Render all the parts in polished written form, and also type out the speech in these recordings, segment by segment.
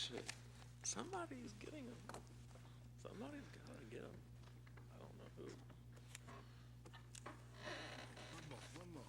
Shit. Somebody's getting them. Somebody's gotta get them. I don't know who. One more.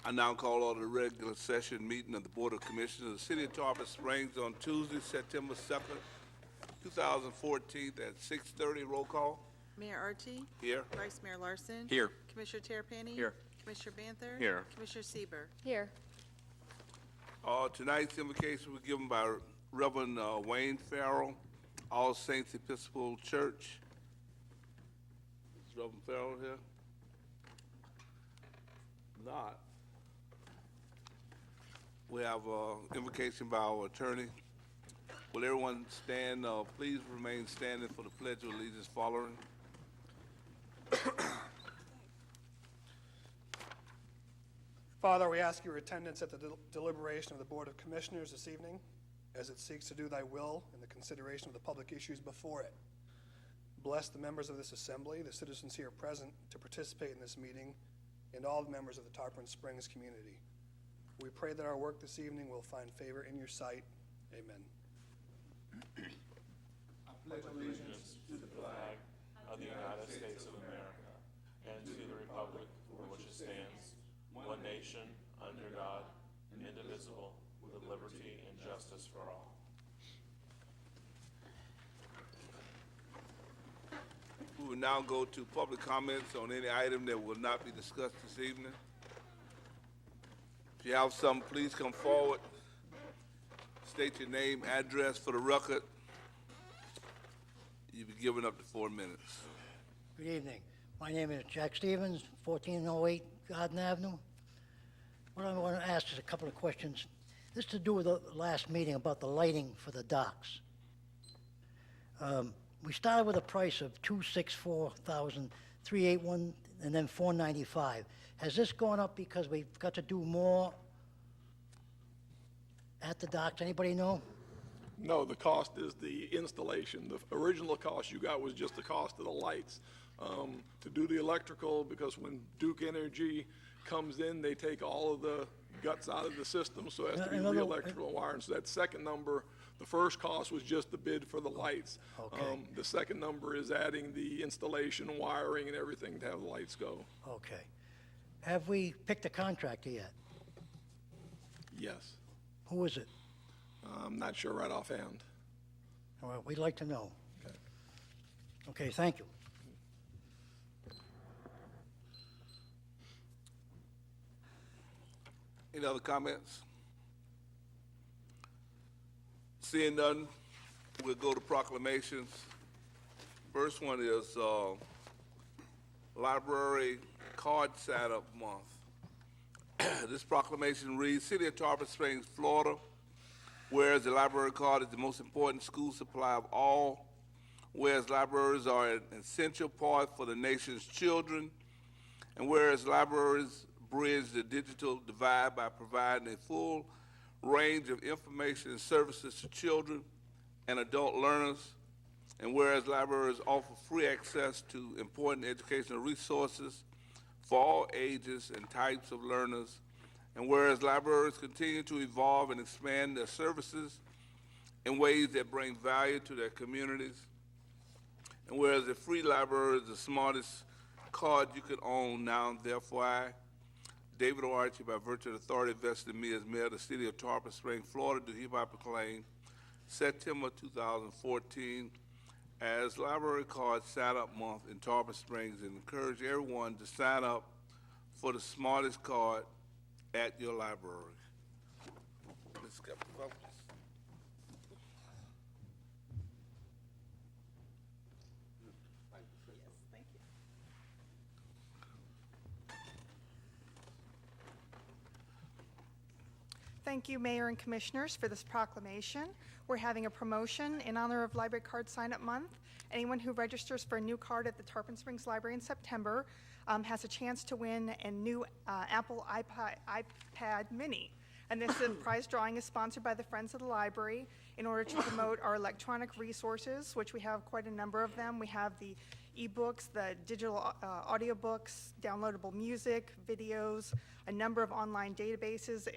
I now call order the regular session meeting of the Board of Commissioners of the City of Tarpon Springs on Tuesday, September 2nd, 2014 at 6:30. Roll call. Mayor Archie? Here. Vice Mayor Larson? Here. Commissioner Terrapini? Here. Commissioner Banther? Here. Commissioner Sieber, Here. Tonight's invocation was given by Reverend Wayne Farrell, All Saints Episcopal Church. Is Reverend Farrell here? Not. We have invocation by our attorney. Will everyone stand? Please remain standing for the Pledge of Allegiance following. Father, we ask your attendance at the deliberation of the Board of Commissioners this evening as it seeks to do thy will in the consideration of the public issues before it. Bless the members of this assembly, the citizens here present to participate in this meeting, and all the members of the Tarpon Springs community. We pray that our work this evening will find favor in your sight. Amen. I pledge allegiance to the flag of the United States of America and to the republic for which it stands, one nation, under God, indivisible, with liberty and justice for all. We will now go to public comments on any item that will not be discussed this evening. If you have something, please come forward. State your name, address for the record. You'll be given up to 4 minutes. Good evening. My name is Jack Stevens, 1408 Garden Avenue. What I want to ask is a couple of questions. This is to do with the last meeting about the lighting for the docks. We started with a price of $264,000, $381, and then $495. Has this gone up because we've got to do more at the docks? Anybody know? No, the cost is the installation. The original cost you got was just the cost of the lights. To do the electrical, because when Duke Energy comes in, they take all of the guts out of the system, so it has to be re-electrical wiring. So that second number, the first cost was just the bid for the lights. Okay. The second number is adding the installation, wiring, and everything to have the lights go. Okay. Have we picked a contractor yet? Yes. Who is it? I'm not sure right offhand. Well, we'd like to know. Okay. Okay, thank you. Any other comments? Seeing none, we'll go to proclamations. First one is Library Card Sign-Up Month. This proclamation reads, City of Tarpon Springs, Florida, whereas the library card is the most important school supply of all, whereas libraries are an essential part for the nation's children, and whereas libraries bridge the digital divide by providing a full range of information and services to children and adult learners, and whereas libraries offer free access to important educational resources for all ages and types of learners, and whereas libraries continue to evolve and expand their services in ways that bring value to their communities, and whereas a free library is the smartest card you could own now, therefore I, David Archie, by virtue of the authority vested in me as mayor of the city of Tarpon Springs, Florida, do hereby proclaim September 2014 as Library Card Sign-Up Month in Tarpon Springs and encourage everyone to sign up for the smartest card at your library. Ms. Captain. Yes, thank you. Thank you, Mayor and Commissioners, for this proclamation. We're having a promotion in honor of Library Card Sign-Up Month. Anyone who registers for a new card at the Tarpon Springs Library in September has a chance to win a new Apple iPad Mini. And this prize drawing is sponsored by the Friends of the Library in order to promote our electronic resources, which we have quite a number of them. We have the ebooks, the digital audiobooks, downloadable music, videos, a number of online databases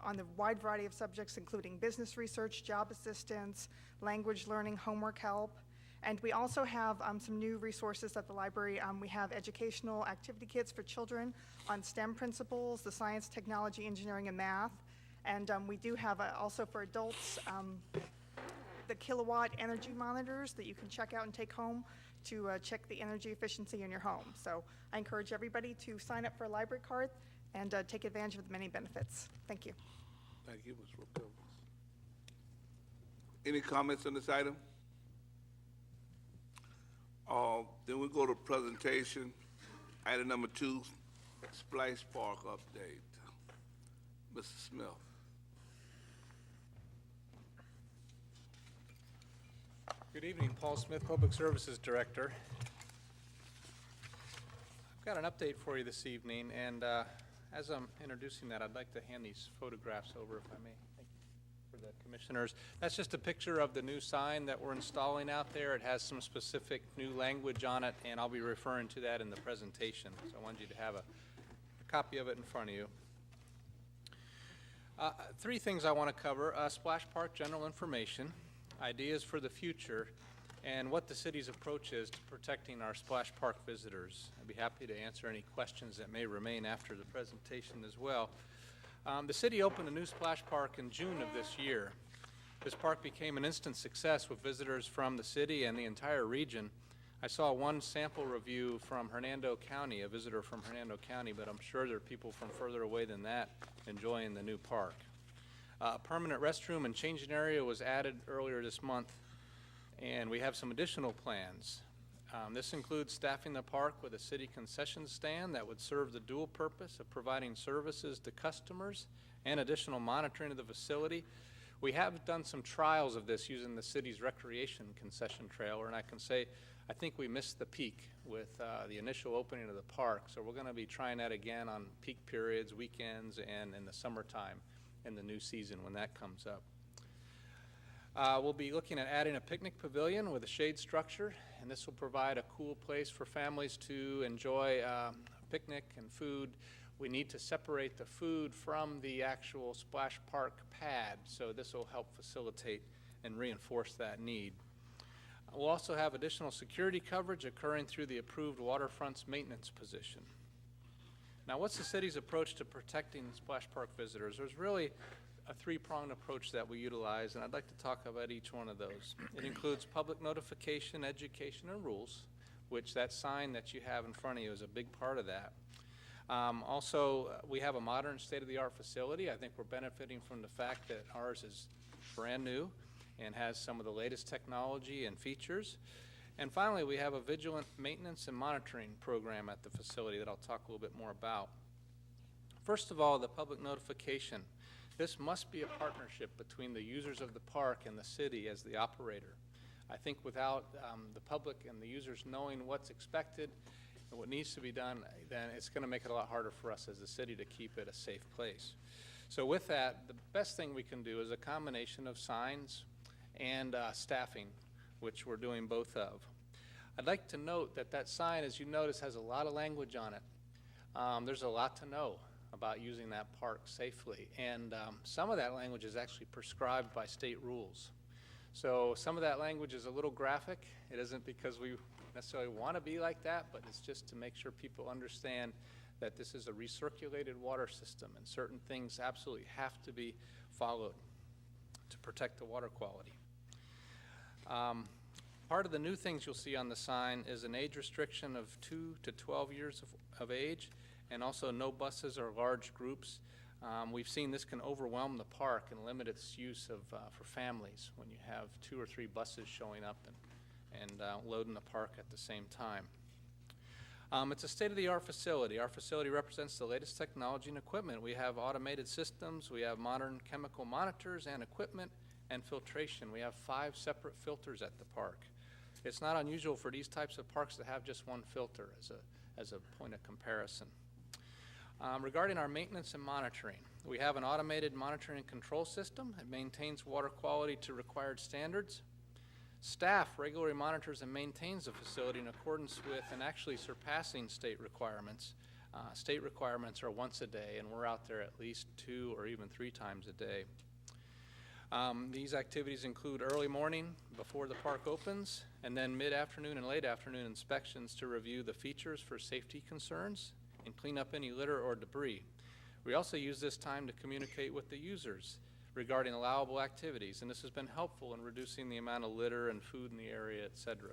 on the wide variety of subjects, including business research, job assistance, language learning, homework help. And we also have some new resources at the library. We have educational activity kits for children on STEM principles, the science, technology, engineering, and math. And we do have also for adults the kilowatt energy monitors that you can check out and take home to check the energy efficiency in your home. So I encourage everybody to sign up for a library card and take advantage of the many benefits. Thank you. Thank you, Ms. Wilkins. Any comments on this item? Then we go to presentation. Item number 2, Splash Park update. Mr. Smith. Good evening, Paul Smith, Public Services Director. I've got an update for you this evening, and as I'm introducing that, I'd like to hand these photographs over, if I may. Thank you for the commissioners. That's just a picture of the new sign that we're installing out there. It has some specific new language on it, and I'll be referring to that in the presentation. So I wanted you to have a copy of it in front of you. 3 things I want to cover: Splash Park general information, ideas for the future, and what the city's approach is to protecting our Splash Park visitors. I'd be happy to answer any questions that may remain after the presentation as well. The city opened a new Splash Park in June of this year. This park became an instant success with visitors from the city and the entire region. I saw one sample review from Hernando County, a visitor from Hernando County, but I'm sure there are people from further away than that enjoying the new park. A permanent restroom and changing area was added earlier this month, and we have some additional plans. This includes staffing the park with a city concession stand that would serve the dual purpose of providing services to customers and additional monitoring of the facility. We have done some trials of this using the city's recreation concession trailer, and I can say I think we missed the peak with the initial opening of the park, so we're going to be trying that again on peak periods, weekends, and in the summertime in the new season when that comes up. We'll be looking at adding a picnic pavilion with a shade structure, and this will provide a cool place for families to enjoy a picnic and food. We need to separate the food from the actual Splash Park pad, so this will help facilitate and reinforce that need. We'll also have additional security coverage occurring through the approved waterfronts maintenance position. Now, what's the city's approach to protecting Splash Park visitors? There's really a 3-pronged approach that we utilize, and I'd like to talk about each one of those. It includes public notification, education, and rules, which that sign that you have in front of you is a big part of that. Also, we have a modern state-of-the-art facility. I think we're benefiting from the fact that ours is brand new and has some of the latest technology and features. And finally, we have a vigilant maintenance and monitoring program at the facility that I'll talk a little bit more about. First of all, the public notification. This must be a partnership between the users of the park and the city as the operator. I think without the public and the users knowing what's expected and what needs to be done, then it's going to make it a lot harder for us as a city to keep it a safe place. So with that, the best thing we can do is a combination of signs and staffing, which we're doing both of. I'd like to note that that sign, as you notice, has a lot of language on it. There's a lot to know about using that park safely, and some of that language is actually prescribed by state rules. So some of that language is a little graphic. It isn't because we necessarily want to be like that, but it's just to make sure people understand that this is a recirculated water system and certain things absolutely have to be followed to protect the water quality. Part of the new things you'll see on the sign is an age restriction of 2 to 12 years of age, and also no buses or large groups. We've seen this can overwhelm the park and limit its use for families when you have 2 or 3 buses showing up and loading the park at the same time. It's a state-of-the-art facility. Our facility represents the latest technology and equipment. We have automated systems, we have modern chemical monitors and equipment, and filtration. We have 5 separate filters at the park. It's not unusual for these types of parks to have just one filter as a point of comparison. Regarding our maintenance and monitoring, we have an automated monitoring and control system. It maintains water quality to required standards. Staff regularly monitors and maintains the facility in accordance with and actually surpassing state requirements. State requirements are once a day, and we're out there at least 2 or even 3 times a day. These activities include early morning before the park opens, and then mid-afternoon and late afternoon inspections to review the features for safety concerns and clean up any litter or debris. We also use this time to communicate with the users regarding allowable activities, and this has been helpful in reducing the amount of litter and food in the area, etc.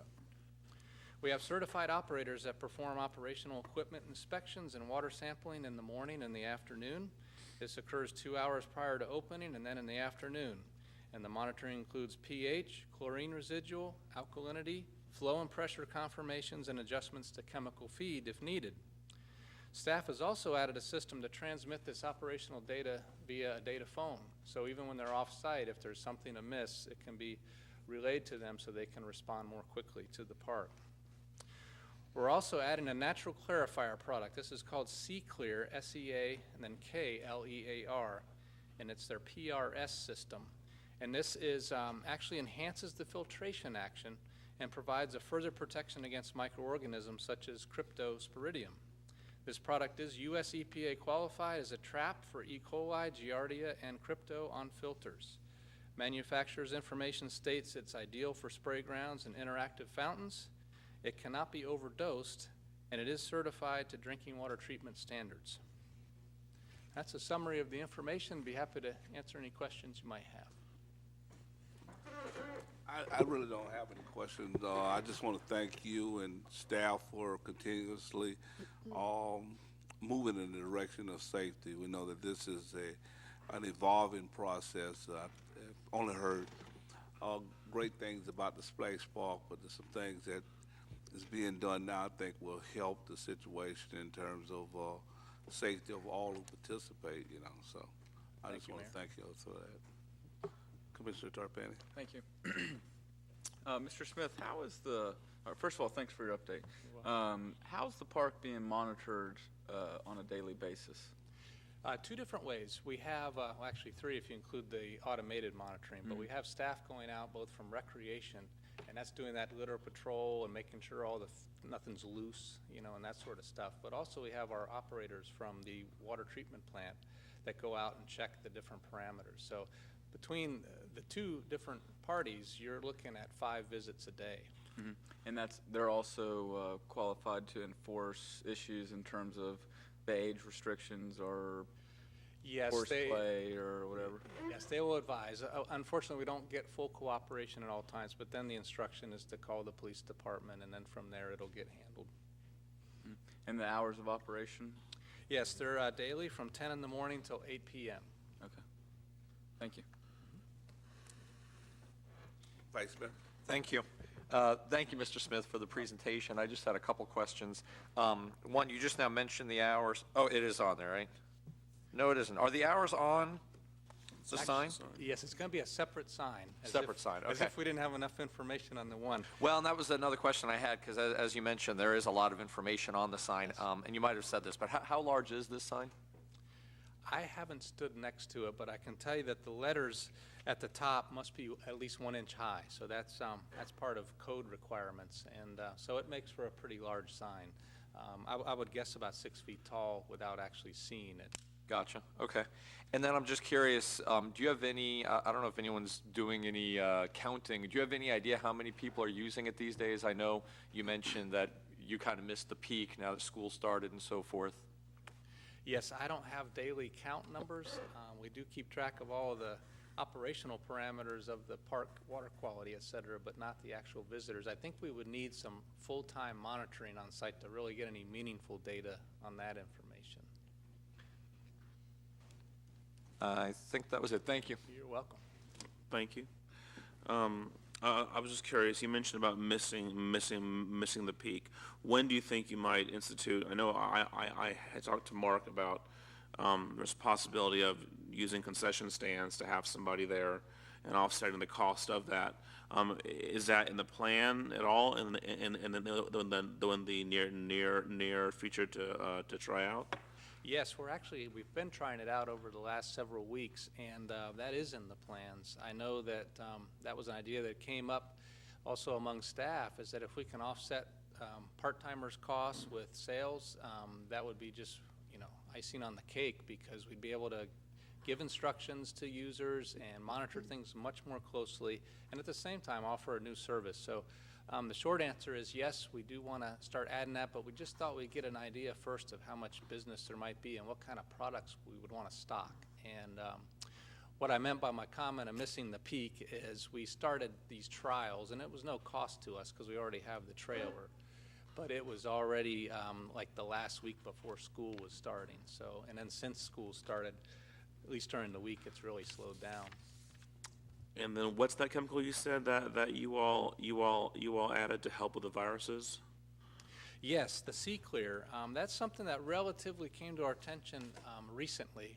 We have certified operators that perform operational equipment inspections and water sampling in the morning and the afternoon. This occurs 2 hours prior to opening and then in the afternoon. And the monitoring includes pH, chlorine residual, alkalinity, flow and pressure confirmations, and adjustments to chemical feed if needed. Staff has also added a system to transmit this operational data via a data phone. So even when they're off-site, if there's something amiss, it can be relayed to them so they can respond more quickly to the park. We're also adding a natural clarifier product. This is called C-Clear, S-E-A, and then K-L-E-A-R, and it's their PRS system. And this is actually enhances the filtration action and provides a further protection against microorganisms such as Cryptosporidium. This product is US EPA qualified as a trap for E. coli, Giardia, and Crypto on filters. Manufacturer's information states it's ideal for spray grounds and interactive fountains. It cannot be overdosed, and it is certified to drinking water treatment standards. That's a summary of the information. Be happy to answer any questions you might have. I really don't have any questions. I just want to thank you and staff for continuously moving in the direction of safety. We know that this is an evolving process. I've only heard great things about the Splash Park, but there's some things that is being done now I think will help the situation in terms of safety of all who participate, you know. So I just want to thank you for that. Commissioner Tarpon. Thank you. Mr. Smith, how is first of all, thanks for your update. How's the park being monitored on a daily basis? 2 different ways. We have, well, actually 3 if you include the automated monitoring, but we have staff going out both from recreation, and that's doing that litter patrol and making sure nothing's loose, you know, and that sort of stuff. But also we have our operators from the water treatment plant that go out and check the different parameters. So between the 2 different parties, you're looking at 5 visits a day. Mm-hmm. And they're also qualified to enforce issues in terms of the age restrictions or horseplay or whatever? Yes, they will advise. Unfortunately, we don't get full cooperation at all times, but then the instruction is to call the police department, and then from there it'll get handled. Mm-hmm. And the hours of operation? Yes, they're daily from 10 in the morning till 8 p.m. Okay. Thank you. Vice Mayor. Thank you. Thank you, Mr. Smith, for the presentation. I just had a couple questions. One, you just now mentioned the hours. Oh, it is on there, right? No, it isn't. Are the hours on the sign? Yes, it's going to be a separate sign. Separate sign, okay. As if we didn't have enough information on the one. Well, and that was another question I had, because as you mentioned, there is a lot of information on the sign, and you might have said this, but how large is this sign? I haven't stood next to it, but I can tell you that the letters at the top must be at least 1 inch high. So that's part of code requirements, and so it makes for a pretty large sign. I would guess about 6 feet tall without actually seeing it. Gotcha. Okay. And then I'm just curious, do you have any, I don't know if anyone's doing any counting, do you have any idea how many people are using it these days? I know you mentioned that you kind of missed the peak now that school started and so forth. Yes, I don't have daily count numbers. We do keep track of all of the operational parameters of the park water quality, et cetera, but not the actual visitors. I think we would need some full-time monitoring on site to really get any meaningful data on that information. I think that was it. Thank you. You're welcome. Thank you. I was just curious, you mentioned about missing the peak. When do you think you might institute, I know I had talked to Mark about, there's a possibility of using concession stands to have somebody there and offsetting the cost of that. Is that in the plan at all in the near future to try out? Yes, we've been trying it out over the last several weeks, and that is in the plans. I know that that was an idea that came up also among staff, is that if we can offset part-timers' costs with sales, that would be just, icing on the cake, because we'd be able to give instructions to users and monitor things much more closely, and at the same time offer a new service. So the short answer is yes, we do want to start adding that, but we just thought we'd get an idea first of how much business there might be and what kind of products we would want to stock. And what I meant by my comment of missing the peak is we started these trials, and it was no cost to us because we already have the trailer. But it was already like the last week before school was starting. So, and then since school started, at least during the week, it's really slowed down. And then what's that chemical you said that you all added to help with the viruses? Yes, the C-Clear. That's something that relatively came to our attention recently.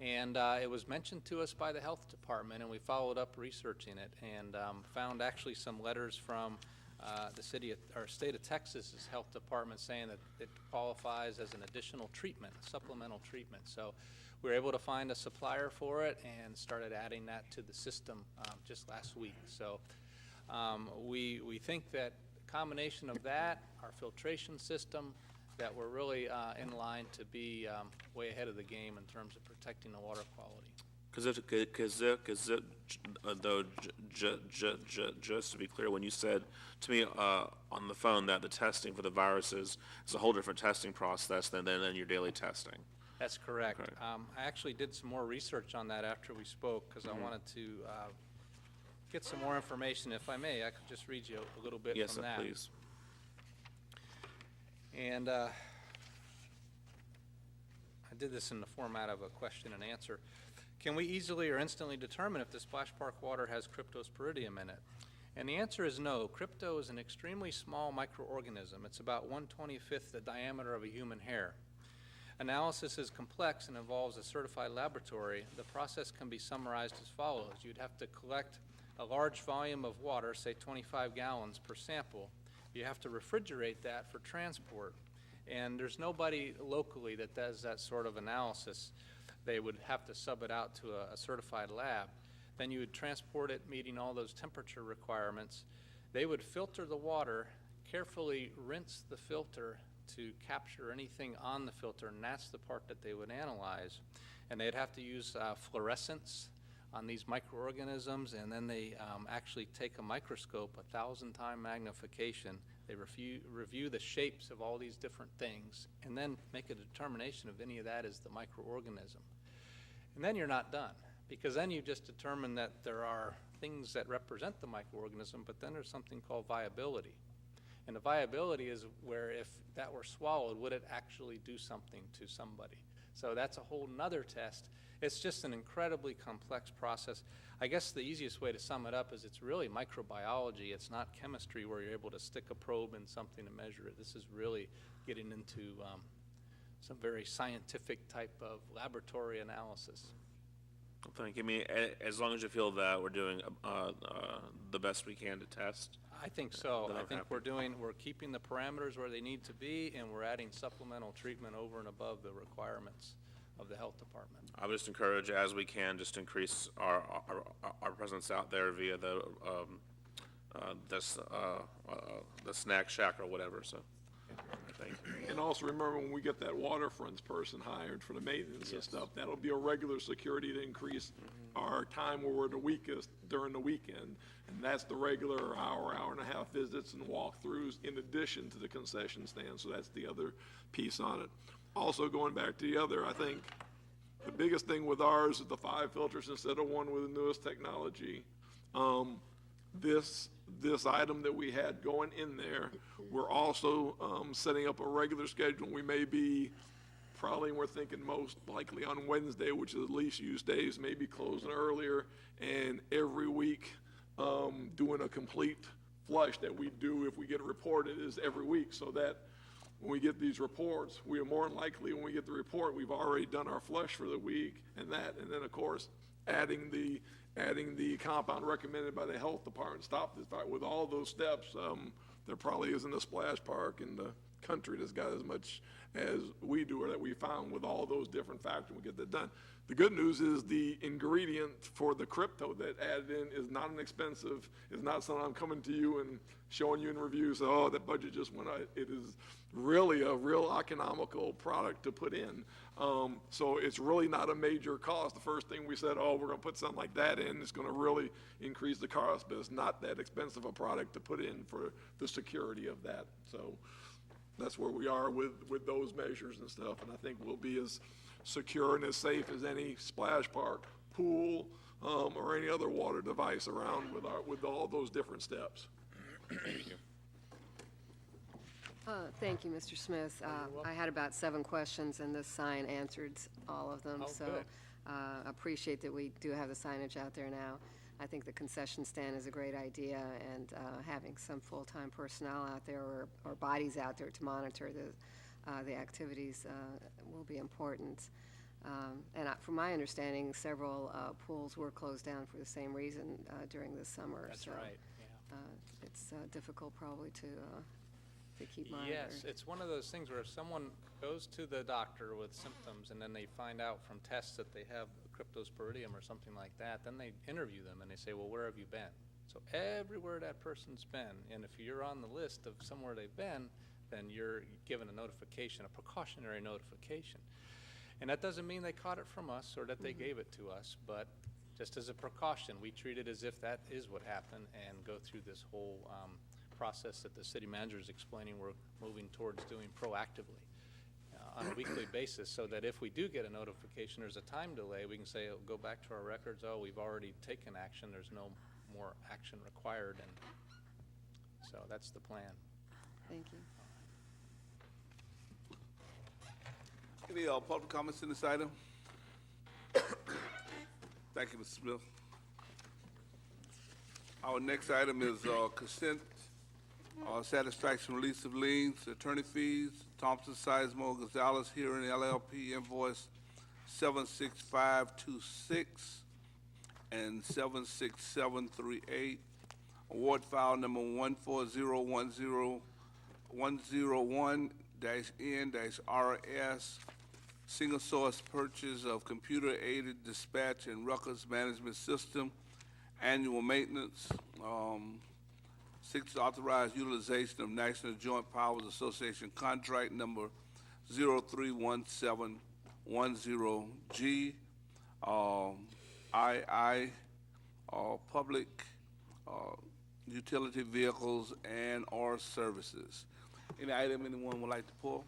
And it was mentioned to us by the health department, and we followed up researching it and found actually some letters from the state of Texas's health department saying that it qualifies as an additional treatment, supplemental treatment. So we were able to find a supplier for it and started adding that to the system just last week. So we think that the combination of that, our filtration system, that we're really in line to be way ahead of the game in terms of protecting the water quality. Just to be clear, when you said to me on the phone that the testing for the viruses is a whole different testing process than your daily testing. That's correct. Okay. I actually did some more research on that after we spoke because I wanted to get some more information. If I may, I could just read you a little bit from that. Yes, please. And I did this in the format of a question and answer. Can we easily or instantly determine if the splash park water has cryptosporidium in it? And the answer is no. Crypto is an extremely small microorganism. It's about 1/25 the diameter of a human hair. Analysis is complex and involves a certified laboratory. The process can be summarized as follows. You'd have to collect a large volume of water, say 25 gallons per sample. You have to refrigerate that for transport. And there's nobody locally that does that sort of analysis. They would have to sub it out to a certified lab. Then you would transport it meeting all those temperature requirements. They would filter the water, carefully rinse the filter to capture anything on the filter, and that's the part that they would analyze. And they'd have to use fluorescence on these microorganisms, and then they actually take a microscope, 1,000-time magnification. They review the shapes of all these different things, and then make a determination if any of that is the microorganism. And then you're not done, because then you just determine that there are things that represent the microorganism, but then there's something called viability. And the viability is where if that were swallowed, would it actually do something to somebody? So that's a whole nother test. It's just an incredibly complex process. I guess the easiest way to sum it up is it's really microbiology. It's not chemistry where you're able to stick a probe in something to measure it. This is really getting into some very scientific type of laboratory analysis. Thank you. I mean, as long as you feel that we're doing the best we can to test. I think so. Then I I'm think happy. we're keeping the parameters where they need to be, and we're adding supplemental treatment over and above the requirements of the health department. I would just encourage, as we can, just increase our presence out there via the snack shack or whatever. So, thank you. And also remember, when we get that waterfronts person hired for the maintenance and Yes. stuff, that'll be a regular security to increase our time where we're the weakest during the weekend. And that's the regular hour and a half visits and walkthroughs in addition to the concession stand. So that's the other piece on it. Also, going back to the other, I think the biggest thing with ours is the 5 filters instead of 1 with the newest technology. This item that we had going in there, we're also setting up a regular schedule. We may be probably, we're thinking most likely on Wednesday, which is the least used days, maybe closing earlier, and every week doing a complete flush that we do if we get reported is every week, so that when we get these reports, we are more than likely, when we get the report, we've already done our flush for the week and then of course, adding the compound recommended by the health department, stop this fire. With all those steps, there probably isn't a splash park in the country that's got as much as we do, or that we found with all those different factors. We get that done. The good news is the ingredient for the crypto that added in is not inexpensive. It's not something I'm coming to you and showing you in reviews, oh, that budget just went out. It is really a real economical product to put in. So it's really not a major cost. The first thing we said, oh, we're going to put something like that in, it's going to really increase the cost, but it's not that expensive a product to put in for the security of that. So that's where we are with those measures and stuff, and I think we'll be as secure and as safe as any splash park, pool, or any other water device around with all those different steps. Thank you. Thank you, Mr. Smith. I had about 7 questions, and this sign answered all of them. Oh, so good. appreciate that we do have the signage out there now. I think the concession stand is a great idea, and having some full-time personnel out there or bodies out there to monitor the activities will be important. And from my understanding, several pools were closed down for the same reason during the summer. That's so, right, yeah. It's difficult probably to keep monitoring. Yes, it's one of those things where if someone goes to the doctor with symptoms and then they find out from tests that they have cryptosporidium or something like that, then they interview them and they say, well, where have you been? So everywhere that person's been, and if you're on the list of somewhere they've been, then you're given a notification, a precautionary notification. And that doesn't mean they caught it from us or that they gave it to us, but just as a precaution, we treat it as if that is what happened and go through this whole process that the city manager is explaining we're moving towards doing proactively on a weekly basis, so that if we do get a notification, there's a time delay, we can say, oh, go back to our records, oh, we've already taken action, there's no more action required, and so that's the plan. Thank you. Any public comments in this item? Thank you, Mr. Smith. Our next item is consent, satisfaction release of liens, attorney fees, Thompson Sizemore Gonzalez Hearing LLP invoice 76526 and 76738, award file number 14010-N-RS, single source purchase of computer-aided dispatch and records management system, annual maintenance. 6, authorized utilization of National Joint Powers Association contract number 031710G, public utility vehicles and or services. Any item anyone would like to pull?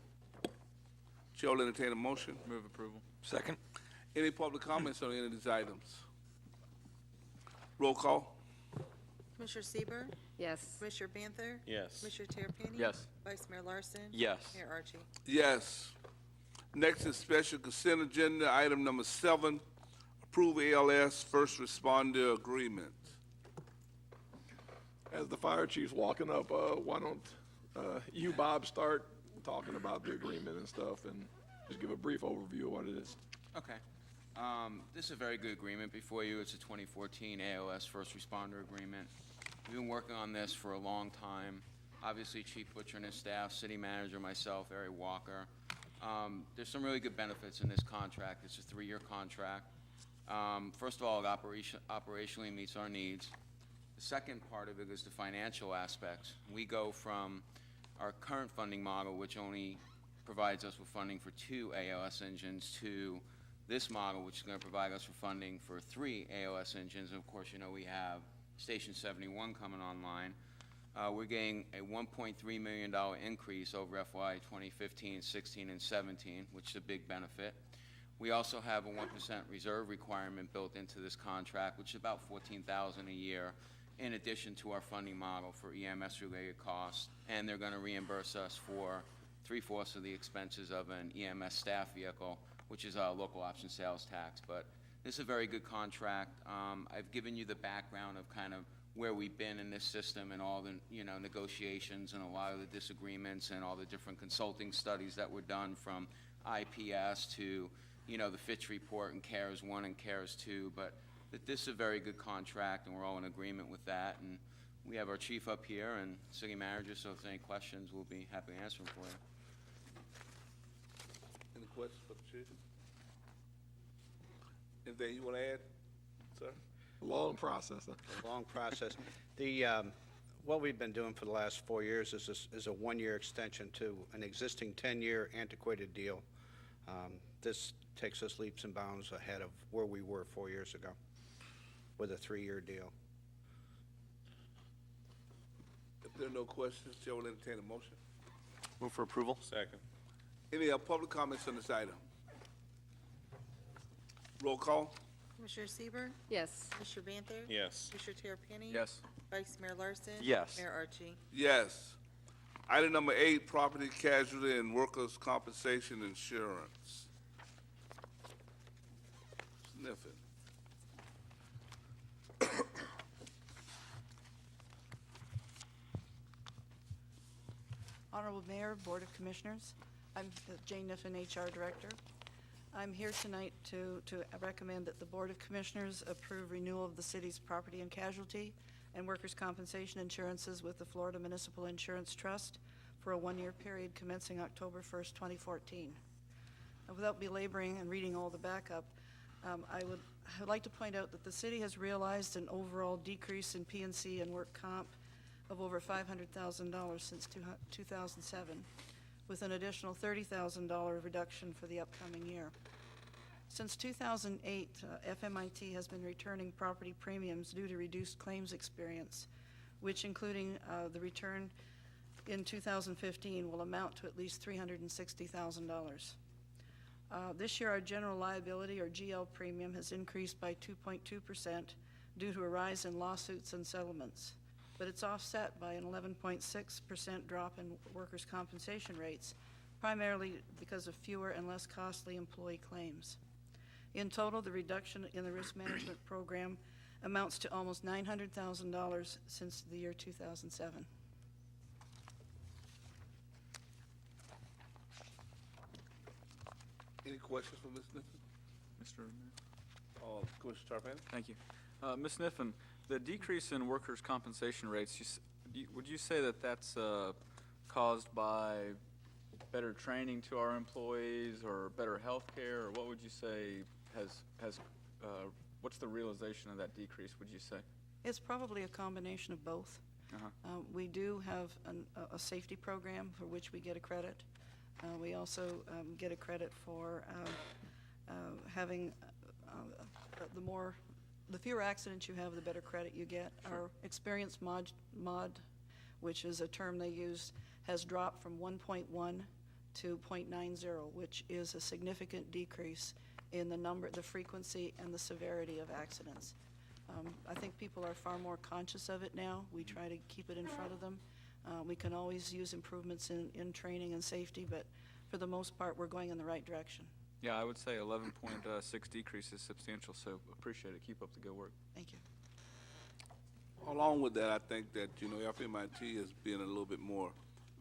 Chair will entertain a motion. Move approval. Second? Any public comments on any of these items? Roll call. Commissioner Sieber, Yes. Commissioner Banther, Yes. Commissioner Terrapini. Yes. Vice Mayor Larson. Yes. Mayor Archie. Yes. Next is special consent agenda, item number 7, approve ALS first responder agreement. As the fire chief's walking up, why don't you, Bob, start talking about the agreement and stuff, and just give a brief overview of what it is. Okay. This is a very good agreement before you. It's a 2014 AOS First Responder Agreement. We've been working on this for a long time. Obviously, Chief Butcher and his staff, City Manager, myself, Eric Walker. There's some really good benefits in this contract. It's a 3-year contract. First of all, it operationally meets our needs. The second part of it is the financial aspects. We go from our current funding model, which only provides us with funding for 2 AOS engines, to this model, which is going to provide us with funding for 3 AOS engines. And of course, you know, we have Station 71 coming online. We're getting a $1.3 million increase over FY 2015, 16, and 17, which is a big benefit. We also have a 1% reserve requirement built into this contract, which is about $14,000 a year, in addition to our funding model for EMS-related costs, and they're going to reimburse us for 3/4 of the expenses of an EMS staff vehicle, which is a local option sales tax. But this is a very good contract. I've given you the background of kind of where we've been in this system and all the, negotiations and a lot of the disagreements and all the different consulting studies that were done from IPS to, the Fitch report and CARES 1 and CARES 2, but that this is a very good contract, and we're all in agreement with that. And we have our chief up here and city manager, so if there's any questions, we'll be happy to answer them for you. Any questions for the chief? Anything you want to add, sir? Long process. Long process. What we've been doing for the last 4 years is a one-year extension to an existing 10-year antiquated deal. This takes us leaps and bounds ahead of where we were 4 years ago with a 3-year deal. If there are no questions, Chair will entertain a motion. Move for approval. Second. Any public comments on this item? Roll call. Commissioner Sieber, Yes. Commissioner Banther? Yes. Commissioner Terrapini? Yes. Vice Mayor Larson? Yes. Mayor Archie? Yes. Item number 8, property casualty and workers' compensation insurance. Sniffing. Honorable Mayor, Board of Commissioners, I'm Jane Niffen, HR Director. I'm here tonight to recommend that the Board of Commissioners approve renewal of the city's property and casualty and workers' compensation insurances with the Florida Municipal Insurance Trust for a one-year period commencing October 1st, 2014. Without belaboring and reading all the backup, I would like to point out that the city has realized an overall decrease in P&C and work comp of over $500,000 since 2007, with an additional $30,000 reduction for the upcoming year. Since 2008, FMIT has been returning property premiums due to reduced claims experience, which, including the return in 2015, will amount to at least $360,000. This year, our general liability, or GL premium, has increased by 2.2% due to a rise in lawsuits and settlements, but it's offset by an 11.6% drop in workers' compensation rates, primarily because of fewer and less costly employee claims. In total, the reduction in the risk management program amounts to almost $900,000 since the year 2007. Any questions for Ms. Niffen? Mr. Mayor. Commissioner Tarpon? Thank you. Ms. Niffen, the decrease in workers' compensation rates, would you say that that's caused by better training to our employees or better health care, or what would you say what's the realization of that decrease, would you say? It's probably a combination of both. We do have a safety program for which we get a credit. We also get a credit for having the fewer accidents you have, the better credit you get. Sure. Our experience mod, which is a term they use, has dropped from 1.1 to 0.90, which is a significant decrease in the frequency and the severity of accidents. I think people are far more conscious of it now. We try to keep it in front of them. We can always use improvements in training and safety, but for the most part, we're going in the right direction. Yeah, I would say 11.6 decrease is substantial, so appreciate it. Keep up the good work. Thank you. Along with that, I think that, FMIT is being a little bit more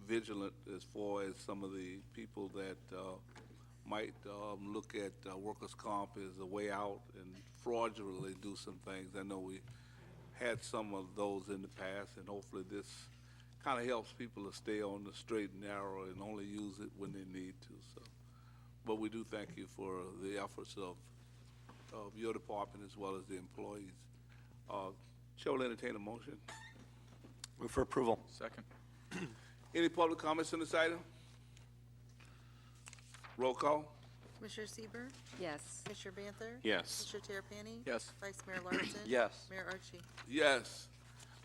vigilant as far as some of the people that might look at workers' comp as a way out and fraudulently do some things. I know we had some of those in the past, and hopefully this kind of helps people to stay on the straight and narrow and only use it when they need to. So, but we do thank you for the efforts of your department as well as the employees. Chair will entertain a motion. Move for approval. Second. Any public comments on this item? Roll call. Commissioner Sieber, Yes. Commissioner Banther? Yes. Commissioner Terrapini? Yes. Vice Mayor Larson? Yes. Mayor Archie? Yes.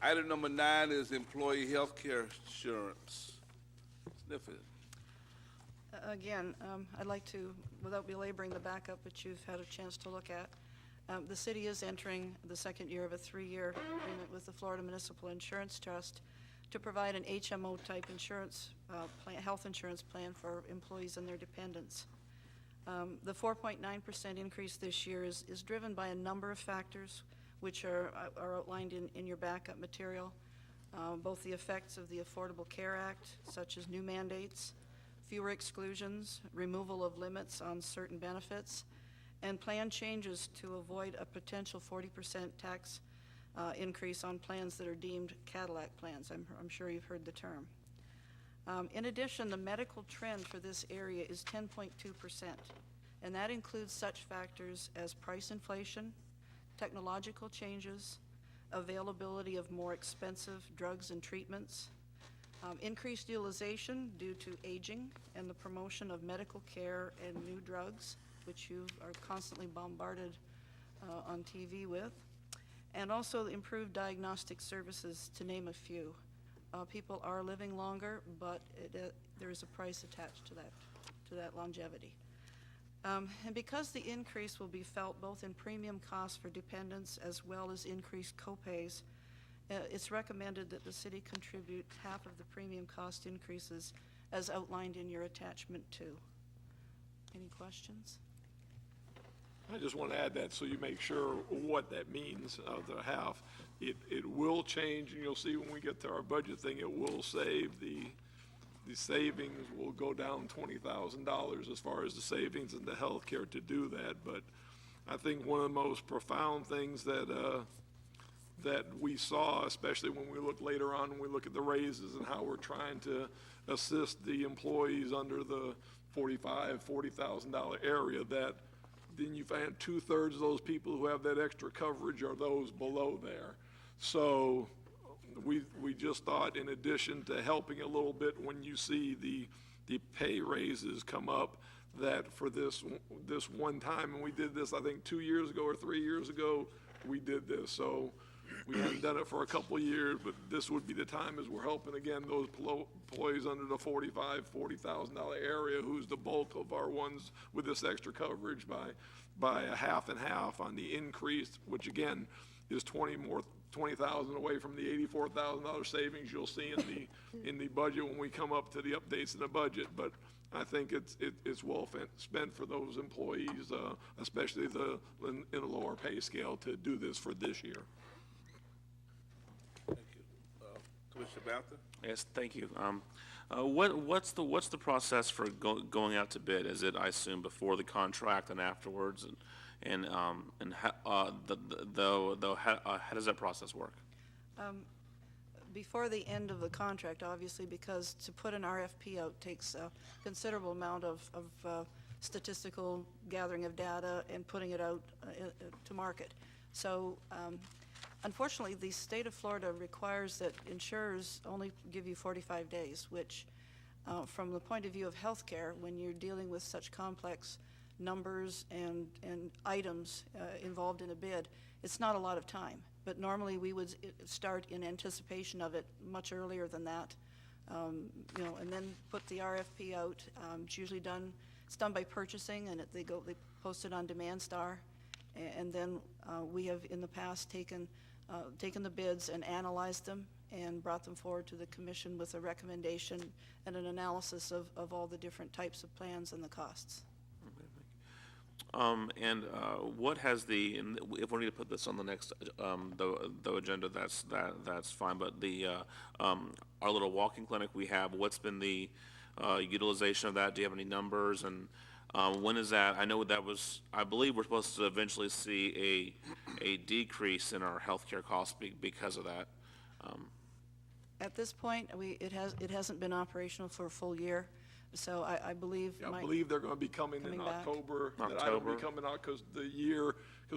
Item number 9 is employee health care insurance. Sniff it. Again, I'd like to, without belaboring the backup that you've had a chance to look at, the city is entering the second year of a 3-year agreement with the Florida Municipal Insurance Trust to provide an HMO-type insurance health insurance plan for employees and their dependents. The 4.9% increase this year is driven by a number of factors, which are outlined in your backup material. Both the effects of the Affordable Care Act, such as new mandates, fewer exclusions, removal of limits on certain benefits, and plan changes to avoid a potential 40% tax increase on plans that are deemed Cadillac plans. I'm sure you've heard the term. In addition, the medical trend for this area is 10.2%, and that includes such factors as price inflation, technological changes, availability of more expensive drugs and treatments, increased utilization due to aging and the promotion of medical care and new drugs, which you are constantly bombarded on TV with, and also improved diagnostic services, to name a few. People are living longer, but there is a price attached to that longevity. And because the increase will be felt both in premium costs for dependents as well as increased copays, it's recommended that the city contribute half of the premium cost increases as outlined in your attachment 2. Any questions? I just want to add that so you make sure what that means, the half. It will change, and you'll see when we get to our budget thing, it will save. The savings will go down $20,000 as far as the savings in the health care to do that. But I think one of the most profound things that we saw, especially when we look later on, when we look at the raises and how we're trying to assist the employees under the $40,000 area, that then you find 2/3 of those people who have that extra coverage are those below there. So we just thought, in addition to helping a little bit when you see the pay raises come up, that for this one time, and we did this, I think 2 years ago or 3 years ago, we did this. So we hadn't done it for a couple of years, but this would be the time as we're helping, again, those employees under the $40,000 area, who's the bulk of our ones with this extra coverage, by a half and half on the increase, which again is $20,000 away from the $84,000 savings you'll see in the budget when we come up to the updates in the budget. But I think it's well spent for those employees, especially in a lower pay scale, to do this for this year. Thank you. Commissioner Banther? Yes, thank you. What's the process for going out to bid? Is it, I assume, before the contract and afterwards, and how does that process work? Before the end of the contract, obviously, because to put an RFP out takes a considerable amount of statistical gathering of data and putting it out to market. So unfortunately, the state of Florida requires that insurers only give you 45 days, which from the point of view of healthcare, when you're dealing with such complex numbers and items involved in a bid, it's not a lot of time. But normally we would start in anticipation of it much earlier than that, and then put the RFP out. It's usually done by purchasing, and they post it on Demand Star, and then we have in the past taken the bids and analyzed them and brought them forward to the commission with a recommendation and an analysis of all the different types of plans and the costs. What has if we need to put this on the next the agenda, that's fine. But our little walking clinic we have, what's been the utilization of that? Do you have any numbers? And when is that? I believe we're supposed to eventually see a decrease in our healthcare costs because of that. At this point, it hasn't been operational for a full year. So I believe they're going to be coming in October. October. I don't be coming out because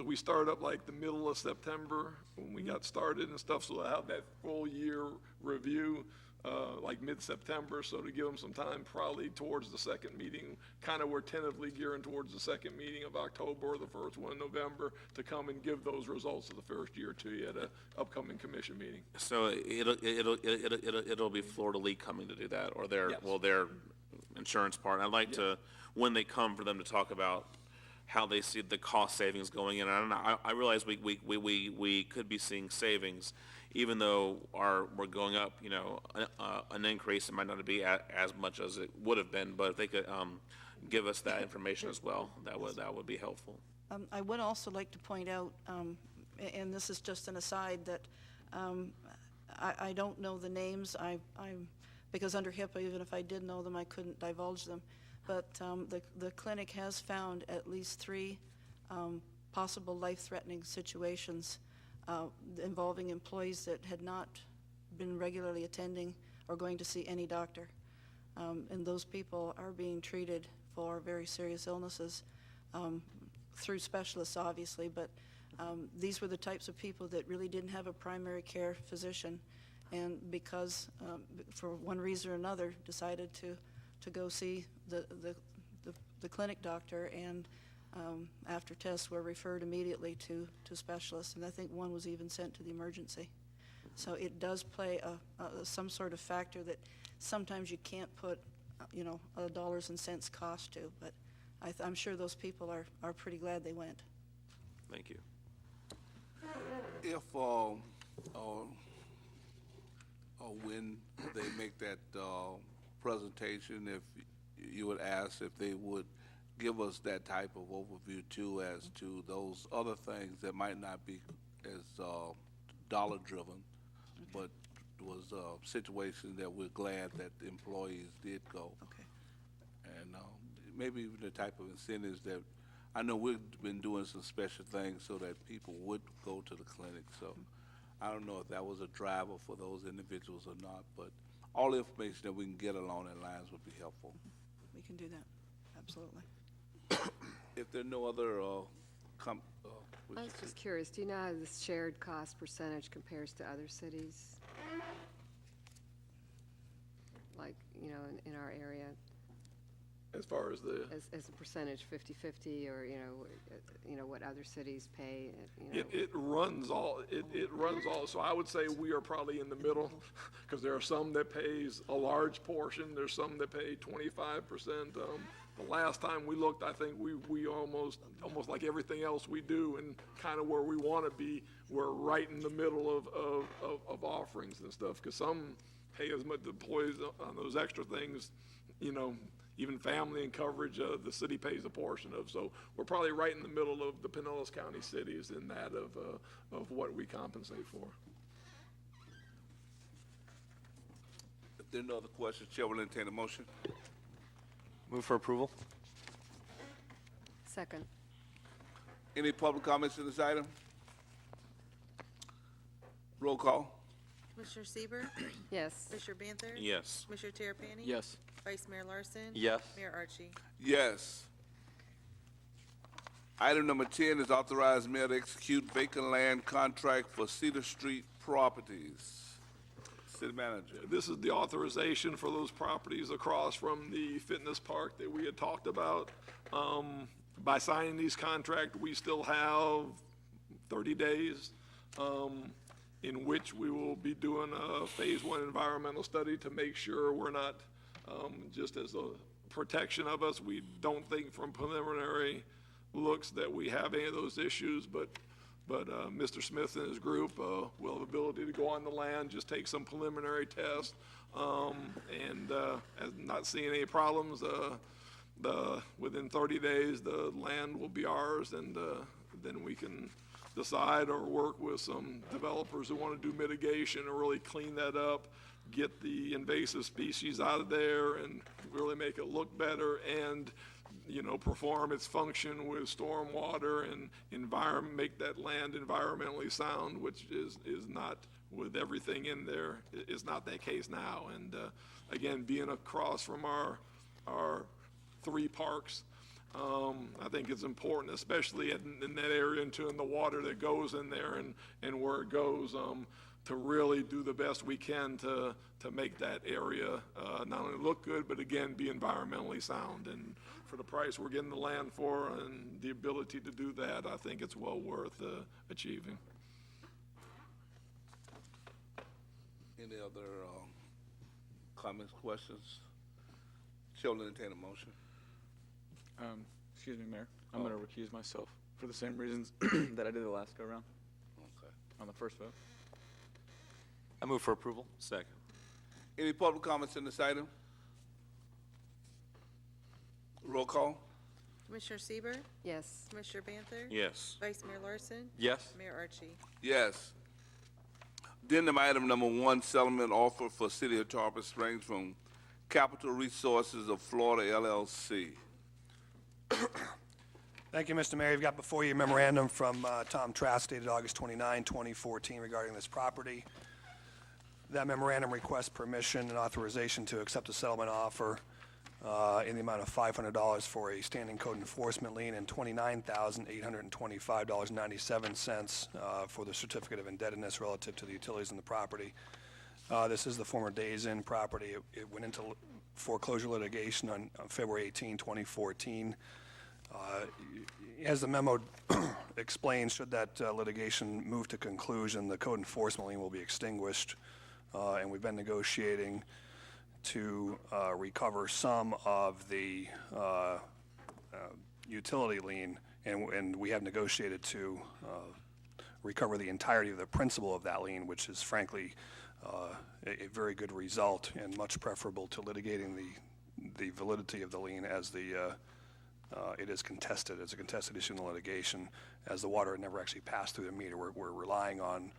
we started up like the middle of September when we got started and stuff. So I have that full year review like mid-September. So to give them some time, probably towards the second meeting, kind of we're tentatively gearing towards the second meeting of October or the first one in November to come and give those results of the first year to you at an upcoming commission meeting. So it'll be Florida League coming to do that, or their insurance part. I'd like to, when they come, for them to talk about how they see the cost savings going in. And I realize we could be seeing savings, even though we're going up. An increase, it might not be as much as it would have been. But if they could give us that information as well, that would be helpful. I would also like to point out, and this is just an aside, that I don't know the names. Because under HIPAA, even if I did know them, I couldn't divulge them. But the clinic has found at least 3 possible life-threatening situations involving employees that had not been regularly attending or going to see any doctor. And those people are being treated for very serious illnesses through specialists, obviously, but these were the types of people that really didn't have a primary care physician, and because, for one reason or another, decided to go see the clinic doctor, and after tests were referred immediately to specialists, and I think one was even sent to the emergency. So it does play some sort of factor that sometimes you can't put, a dollars and cents cost to, but I'm sure those people are pretty glad they went. Thank you. If, or when they make that presentation, if you would ask if they would give us that type of overview too, as to those other things that might not be as dollar-driven, but was a situation that we're glad that the employees did go. Okay. And maybe even the type of incentives that, I know we've been doing some special things so that people would go to the clinic. So I don't know if that was a driver for those individuals or not, but all the information that we can get along that lines would be helpful. We can do that, absolutely. If there are no other I was just curious, do you know how this shared cost percentage compares to other cities? Like, in our area? As far as the... As a percentage, 50/50, or, what other cities pay, It runs all, so I would say we are probably in the middle, because there are some that pays a large portion, there's some that pay 25%. The last time we looked, I think we almost like everything else we do, and kind of where we want to be, we're right in the middle of offerings and stuff, because some pay as much, the employees on those extra things, even family and coverage, the city pays a portion of. So we're probably right in the middle of the Pinellas County cities in that of what we compensate for. If there are no other questions, Chair will entertain a motion. Move for approval. Second. Any public comments on this item? Roll call. Commissioner Sieber, Yes. Commissioner Banther? Yes. Commissioner Terrapini? Yes. Vice Mayor Larson? Yes. Mayor Archie? Yes. Item number 10 is authorized mayor to execute vacant land contract for Cedar Street properties. City Manager. This is the authorization for those properties across from the fitness park that we had talked about. By signing these contracts, we still have 30 days in which we will be doing a phase 1 environmental study to make sure we're not, just as a protection of us, we don't think from preliminary looks that we have any of those issues, but Mr. Smith and his group will have ability to go on the land, just take some preliminary tests, and as not seeing any problems, within 30 days, the land will be ours, and then we can decide or work with some developers who want to do mitigation and really clean that up, get the invasive species out of there, and really make it look better, and perform its function with stormwater and make that land environmentally sound, which is not, with everything in there, is not that case now. And again, being across from our 3 parks, I think it's important, especially in that area and in the water that goes in there and where it goes, to really do the best we can to make that area not only look good, but again, be environmentally sound. And for the price we're getting the land for and the ability to do that, I think it's well worth achieving. Any other comments, questions? Chair will entertain a motion. Excuse me, Mayor. I'm going to recuse myself for the same reasons that I did the last go-around Okay. on the first vote. I move for approval. Second. Any public comments on this item? Roll call. Commissioner Sieber, Yes. Commissioner Banther, Yes. Vice Mayor Larson, Yes. Mayor Archie. Yes. Addendum item number 1, settlement offer for City of Tarpon Springs from Capital Resources of Florida LLC. Thank you, Mr. Mayor. You've got before you a memorandum from Tom Trask dated August 29, 2014 regarding this property. That memorandum requests permission and authorization to accept a settlement offer in the amount of $500 for a standing code enforcement lien and $29,825.97 for the certificate of indebtedness relative to the utilities in the property. This is the former Days Inn property. It went into foreclosure litigation on February 18, 2014. As the memo explains, should that litigation move to conclusion, the code enforcement lien will be extinguished, and we've been negotiating to recover some of the utility lien, and we have negotiated to recover the entirety of the principal of that lien, which is frankly a very good result and much preferable to litigating the validity of the lien as it is contested, as a contested issue in the litigation, as the water had never actually passed through the meter. We're relying on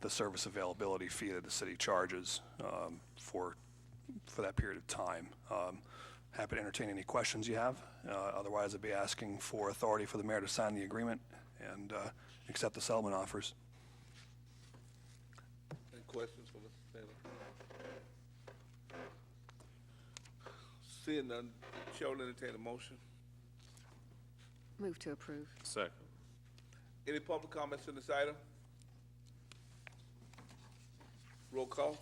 the service availability fee that the city charges for that period of time. Happy to entertain any questions you have. Otherwise, I'd be asking for authority for the mayor to sign the agreement and accept the settlement offers. Any questions for Mr. Taylor? Seeing none, Chair will entertain a motion. Move to approve. Second. Any public comments on this item? Roll call.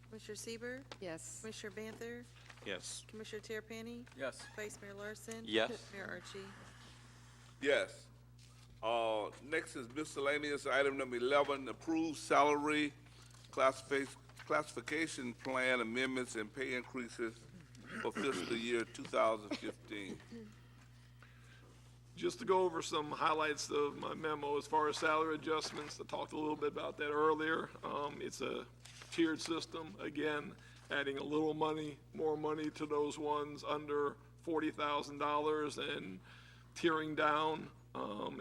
Commissioner Sieber, Yes. Commissioner Banther, Yes. Commissioner Terrapini, Yes. Vice Mayor Larson. Yes. Mayor Archie. Yes. Next is miscellaneous item number 11, approved salary classification plan amendments and pay increases for fiscal year 2015. Just to go over some highlights of my memo as far as salary adjustments, I talked a little bit about that earlier. It's a tiered system, again, adding a little money, more money to those ones under $40,000 and tiering down,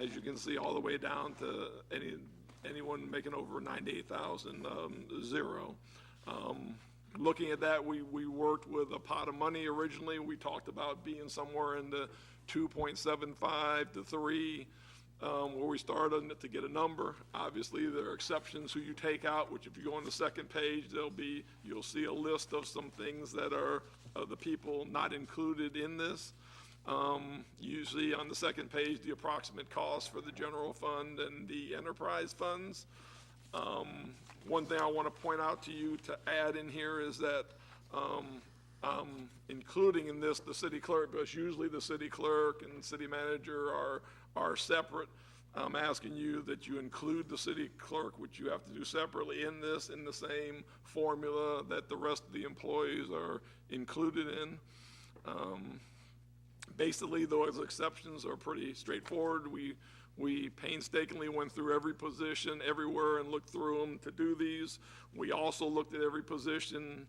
as you can see, all the way down to anyone making over $98,000, zero. Looking at that, we worked with a pot of money originally. We talked about being somewhere in the 2.75 to 3, where we started to get a number. Obviously, there are exceptions who you take out, which if you go on the second page, you'll see a list of some things that are the people not included in this. You see on the second page the approximate cost for the general fund and the enterprise funds. One thing I want to point out to you to add in here is that including in this the city clerk, because usually the city clerk and city manager are separate. I'm asking you that you include the city clerk, which you have to do separately in this, in the same formula that the rest of the employees are included in. Basically, those exceptions are pretty straightforward. We painstakingly went through every position everywhere and looked through them to do these. We also looked at every position,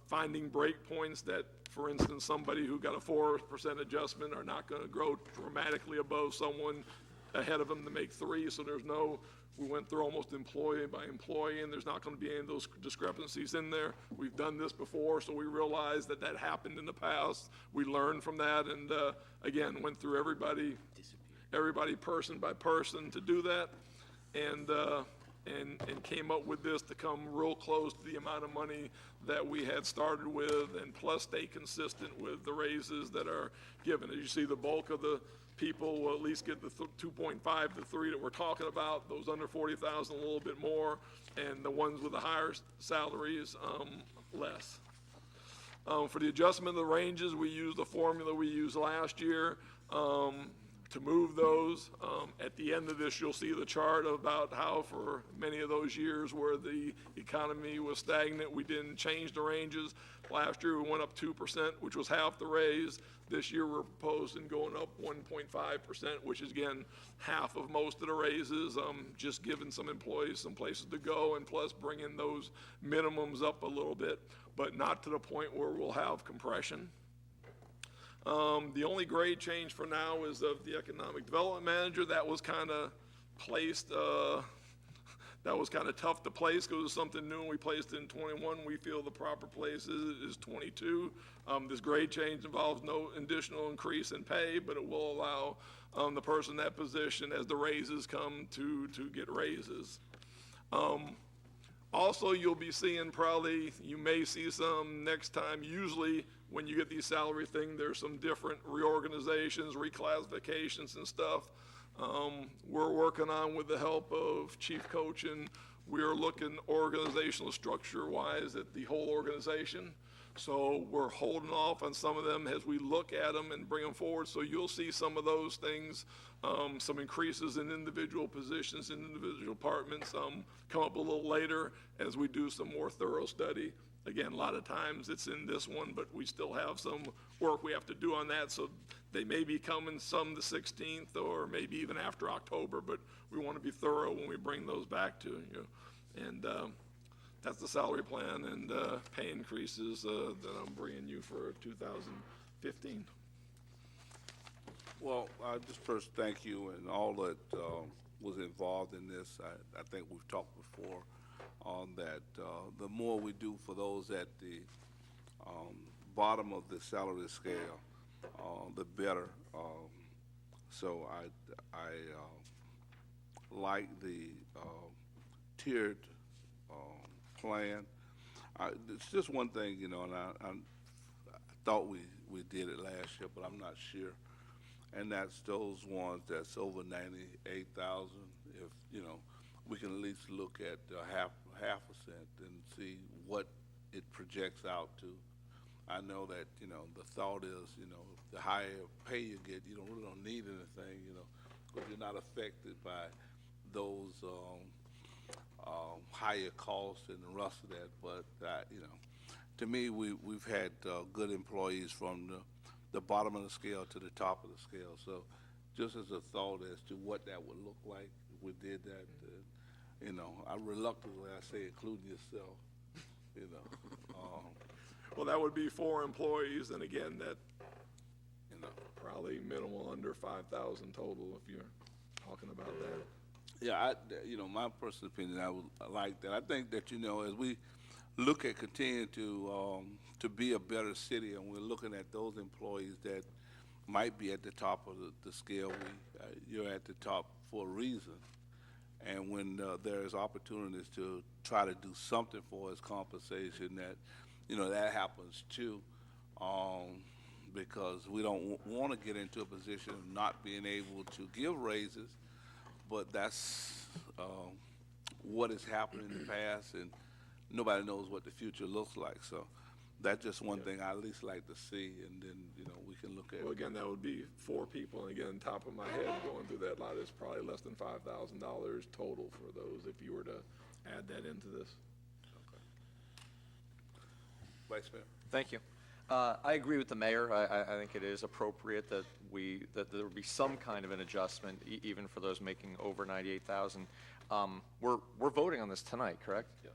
finding break points that, for instance, somebody who got a 4% adjustment are not going to grow dramatically above someone ahead of them to make 3. So we went through almost employee by employee, and there's not going to be any of those discrepancies in there. We've done this before, so we realized that happened in the past. We learned from that, and again, went through everybody person by person to do that, and came up with this to come real close to the amount of money that we had started with, and plus stay consistent with the raises that are given. As you see, the bulk of the people will at least get the 2.5 to 3 that we're talking about. Those under 40,000 a little bit more, and the ones with the higher salaries less. For the adjustment of the ranges, we used the formula we used last year to move those. At the end of this, you'll see the chart about how for many of those years where the economy was stagnant, we didn't change the ranges. Last year, we went up 2%, which was half the raise. This year, we're proposing going up 1.5%, which is, again, half of most of the raises, just giving some employees some places to go, and plus bringing those minimums up a little bit, but not to the point where we'll have compression. The only grade change for now is of the economic development manager. That was kind of placed, that was kind of tough to place because it was something new and we placed it in 21. We feel the proper place is 22. This grade change involves no additional increase in pay, but it will allow the person in that position, as the raises come, to get raises. Also, you'll be seeing probably, you may see some next time. Usually when you get these salary things, there's some different reorganizations, reclassifications and stuff. We're working on, with the help of Chief KOCHEN, we are looking organizational structure wise at the whole organization. So we're holding off on some of them as we look at them and bring them forward. So you'll see some of those things, some increases in individual positions in individual departments come up a little later as we do some more thorough study. Again, a lot of times it's in this one, but we still have some work we have to do on that. So they may be coming some the 16th or maybe even after October, but we want to be thorough when we bring those back to you. And that's the salary plan and pay increases that I'm bringing you for 2015. Well, I just first thank you and all that was involved in this. I think we've talked before on that. The more we do for those at the bottom of the salary scale, the better. So I like the tiered plan. It's just one thing, you know, and I thought we did it last year, but I'm not sure. And that's those ones that's over 98,000. If, you know, we can at least look at half % and see what it projects out to. I know that, you know, the thought is, you know, the higher pay you get, you really don't need anything, you know, because you're not affected by those higher costs and the rest of that. But, you know, to me, we've had good employees from the bottom of the scale to the top of the scale. So just as a thought as to what that would look like if we did that, you know, I reluctantly, I say, including yourself, you know. Well, that would be 4 employees, and again, that, you know, probably minimal under 5,000 total if you're talking about that. Yeah, you know, my personal opinion, I would like that. I think that, you know, as we look at continuing to be a better city, and we're looking at those employees that might be at the top of the scale, you're at the top for a reason. And when there's opportunities to try to do something for us, compensation, that, you know, that happens too, because we don't want to get into a position of not being able to give raises, but that's what has happened in the past, and nobody knows what the future looks like. So that's just one thing I at least like to see, and then, you know, we can look at. Well, again, that would be 4 people, and again, top of my head, going through that lot is probably less than $5,000 total for those if you were to add that into this. Okay. Vice Mayor. Thank you. I agree with the mayor. I think it is appropriate that there would be some kind of an adjustment, even for those making over 98,000. We're voting on this tonight, correct? Yes.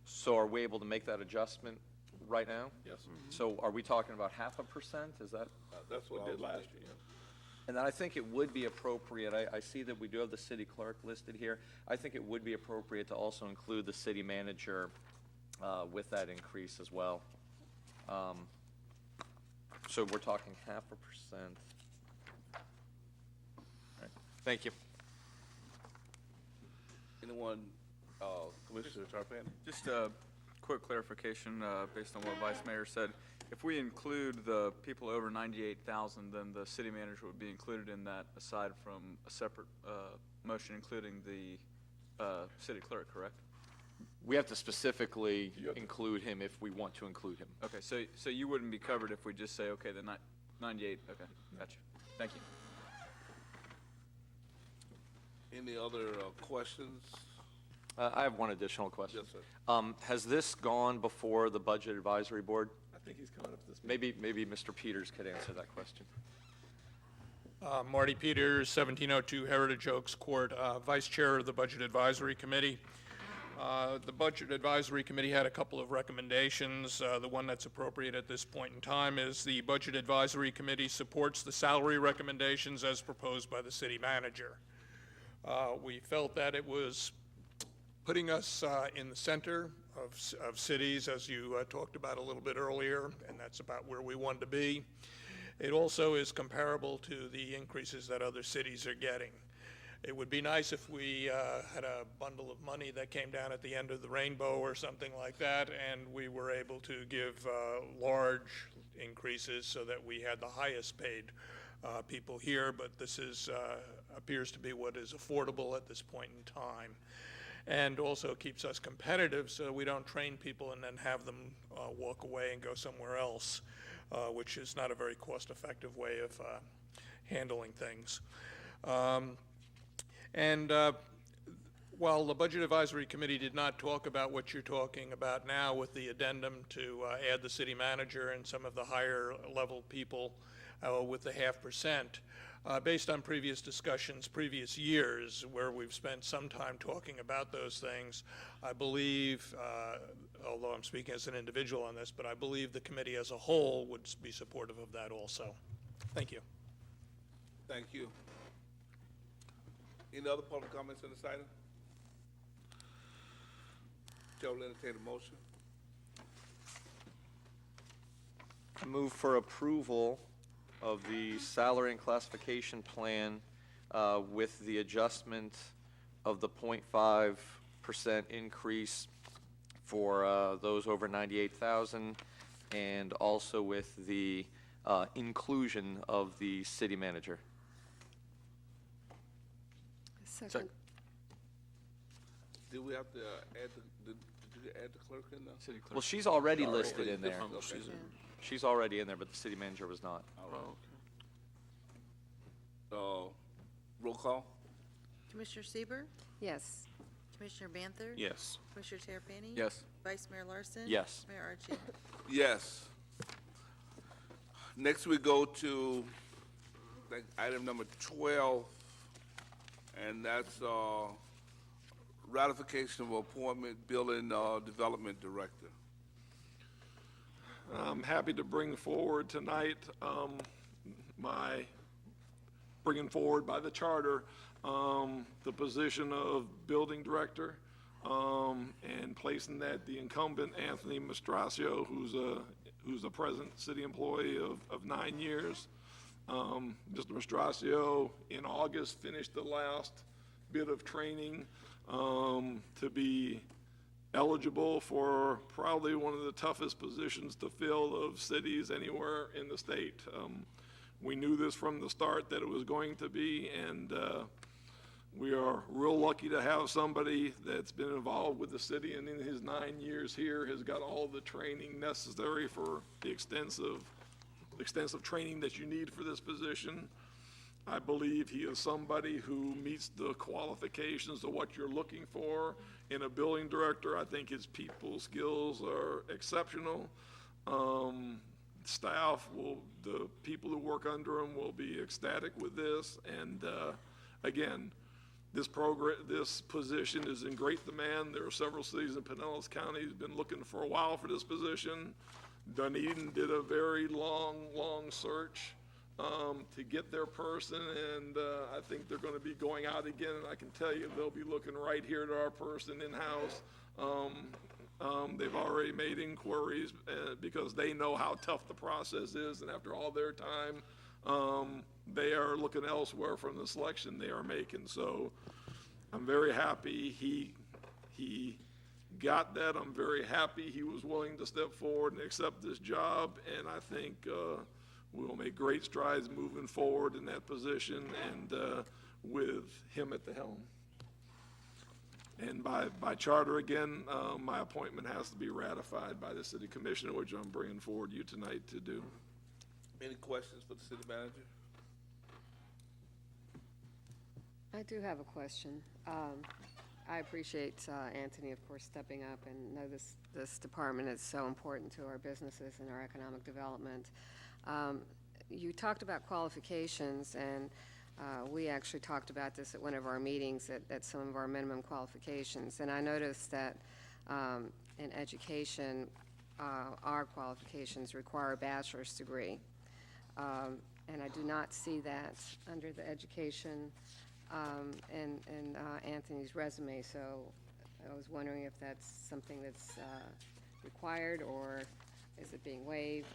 So are we able to make that adjustment right now? Yes. So are we talking about 0.5%? Is that? That's what I did last year. Yeah. And then I think it would be appropriate, I see that we do have the city clerk listed here. I think it would be appropriate to also include the city manager with that increase as well. So we're talking 0.5%. All right. Thank you. Anyone, Commissioner Tarpon? Just a quick clarification based on what Vice Mayor said. If we include the people over 98,000, then the city manager would be included in that, aside from a separate motion including the city clerk, correct? We have to specifically include him if we want to include him. Okay, so you wouldn't be covered if we just say, okay, the 98, okay, gotcha. Thank you. Any other questions? I have one additional question. Yes, sir. Has this gone before the Budget Advisory Board? I think he's coming up to this meeting. Maybe Mr. Peters could answer that question. Marty Peters, 1702 Heritage Oaks Court, Vice Chair of the Budget Advisory Committee. The Budget Advisory Committee had a couple of recommendations. The one that's appropriate at this point in time is the Budget Advisory Committee supports the salary recommendations as proposed by the city manager. We felt that it was putting us in the center of cities, as you talked about a little bit earlier, and that's about where we wanted to be. It also is comparable to the increases that other cities are getting. It would be nice if we had a bundle of money that came down at the end of the rainbow or something like that, and we were able to give large increases so that we had the highest paid people here, but this is appears to be what is affordable at this point in time, and also keeps us competitive so we don't train people and then have them walk away and go somewhere else, which is not a very cost-effective way of handling things. While the Budget Advisory Committee did not talk about what you're talking about now with the addendum to add the city manager and some of the higher level people with the 0.5%, based on previous discussions, previous years, where we've spent some time talking about those things, I believe, although I'm speaking as an individual on this, but I believe the committee as a whole would be supportive of that also. Thank you. Thank you. Any other public comments on this item? Chair will entertain a motion. I move for approval of the salary and classification plan with the adjustment of the 0.5% increase for those over 98,000, and also with the inclusion of the city manager. Second. Did we have to add did you add the clerk in there? City clerk. Well, she's already listed in there. Okay. She's already in there, but the city manager was not. Roll call? Commissioner Sieber, Yes. Commissioner Banther? Yes. Commissioner Terrapini? Yes. Vice Mayor Larson? Yes. Mayor Archie? Yes. Next we go to item number 12, and that's ratification of appointment building development director. I'm happy to bring forward tonight my bringing forward by the charter the position of building director and placing that the incumbent Anthony Mastraccio, who's a present city employee of 9 years. Mr. Mastraccio in August finished the last bit of training to be eligible for probably one of the toughest positions to fill of cities anywhere in the state. We knew this from the start that it was going to be, and we are real lucky to have somebody that's been involved with the city and in his 9 years here has got all the training necessary for the extensive training that you need for this position. I believe he is somebody who meets the qualifications of what you're looking for in a building director. I think his people skills are exceptional. The people who work under him will be ecstatic with this. And again, this position is in great demand. There are several cities in Pinellas County who've been looking for a while for this position. Dunedin did a very long search to get their person, and I think they're going to be going out again, and I can tell you they'll be looking right here at our person in-house. They've already made inquiries because they know how tough the process is, and after all their time, they are looking elsewhere from the selection they are making. So I'm very happy he got that. I'm very happy he was willing to step forward and accept this job, and I think we will make great strides moving forward in that position and with him at the helm. And by charter, again, my appointment has to be ratified by the city commissioner, which I'm bringing forward to you tonight to do. Any questions for the city manager? I do have a question. I appreciate Anthony, of course, stepping up, and know this department is so important to our businesses and our economic development. You talked about qualifications, and We actually talked about this at one of our meetings at some of our minimum qualifications, and I noticed that in education, our qualifications require a bachelor's degree. And I do not see that under the education in Anthony's resume, so I was wondering if that's something that's required, or is it being waived?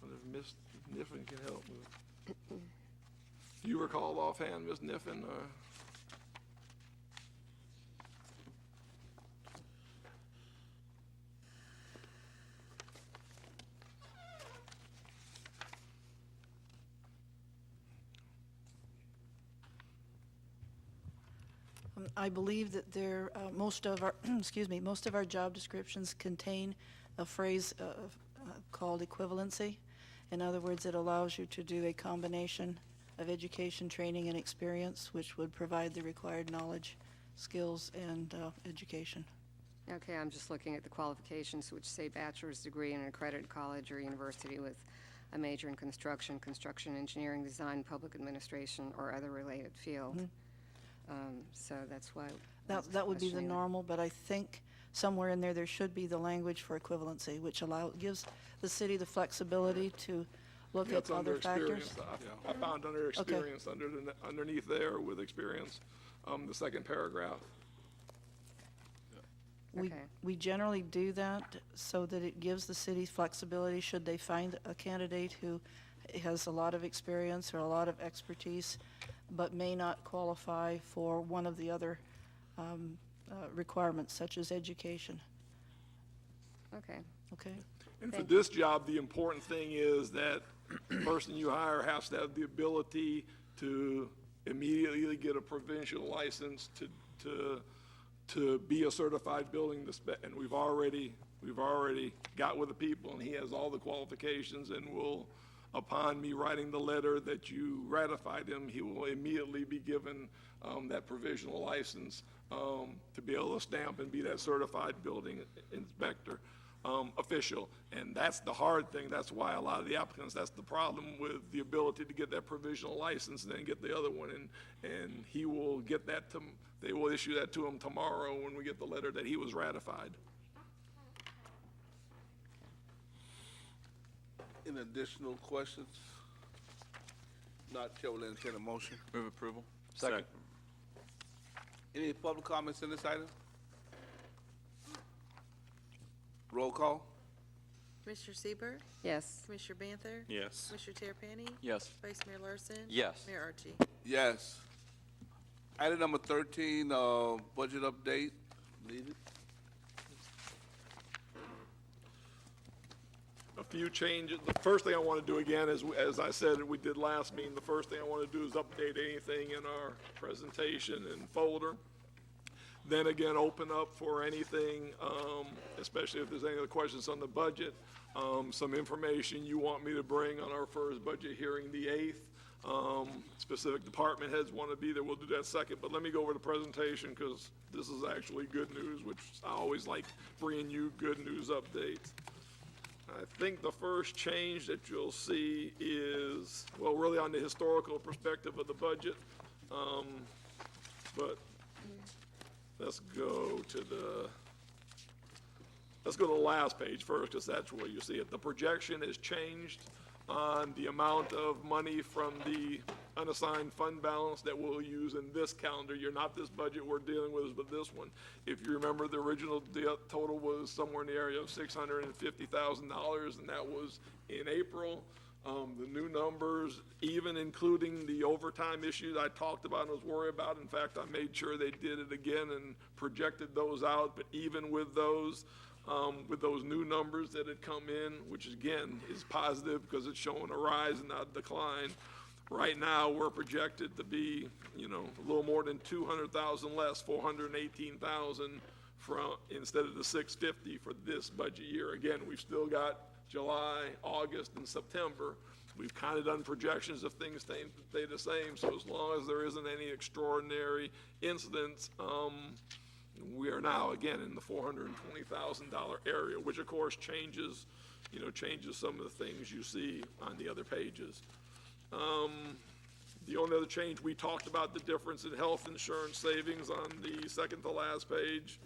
Wonder if Ms. Niffen can help me. Do you recall offhand, Ms. Niffen? I believe that most of our, most of our job descriptions contain a phrase called equivalency. In other words, it allows you to do a combination of education, training, and experience, which would provide the required knowledge, skills, and education. Okay, I'm just looking at the qualifications, which say bachelor's degree in an accredited college or university with a major in construction, construction engineering, design, public administration, or other related field. So that's why. That would be the normal, but I think somewhere in there should be the language for equivalency, which gives the city the flexibility to look at other factors. I found under experience, underneath there with experience, the second paragraph. We generally do that so that it gives the city flexibility should they find a candidate who has a lot of experience or a lot of expertise, but may not qualify for one of the other requirements, such as education. Okay. Okay. And for this job, the important thing is that the person you hire has to have the ability to immediately get a provincial license to be a certified building inspector. And we've already got with the people, and he has all the qualifications, and will, upon me writing the letter that you ratified him, he will immediately be given that provisional license to be able to stamp and be that certified building inspector official. And that's the hard thing. That's why a lot of the applicants, that's the problem with the ability to get that provisional license and then get the other one. And he will get that they will issue that to him tomorrow when we get the letter that he was ratified. Any additional questions? Not, Chair will entertain a motion. Move approval. Second. Any public comments in this item? Roll call. Commissioner Sieber, Yes. Commissioner Banther, Yes. Commissioner Terrapini, Yes. Vice Mayor Larson. Yes. Mayor Archie. Yes. Item number 13, budget update needed. A few changes. The first thing I want to do again is, as I said we did last meeting, the first thing I want to do is update anything in our presentation and folder. Then again, open up for anything, especially if there's any other questions on the budget, some information you want me to bring on our first budget hearing, the 8th. Specific department heads want to be there, we'll do that second. But let me go over the presentation, because this is actually good news, which I always like bringing you good news updates. I think the first change that you'll see is, well, really on the historical perspective of the budget. But let's go to the last page first, because that's where you see it. The projection has changed on the amount of money from the unassigned fund balance that we'll use in this calendar year, not this budget we're dealing with, but this one. If you remember, the original total was somewhere in the area of $650,000, and that was in April. The new numbers, even including the overtime issues I talked about and was worried about, in fact, I made sure they did it again and projected those out, but even with those new numbers that had come in, which again is positive because it's showing a rise and not a decline. Right now, we're projected to be, a little more than 200,000 less, 418,000 instead of the 650 for this budget year. Again, we've still got July, August, and September. We've kind of done projections if things stay the same. So as long as there isn't any extraordinary incidents, we are now again in the $420,000 area, which of course changes changes some of the things you see on the other pages. The only other change, we talked about the difference in health insurance savings on the second to last page,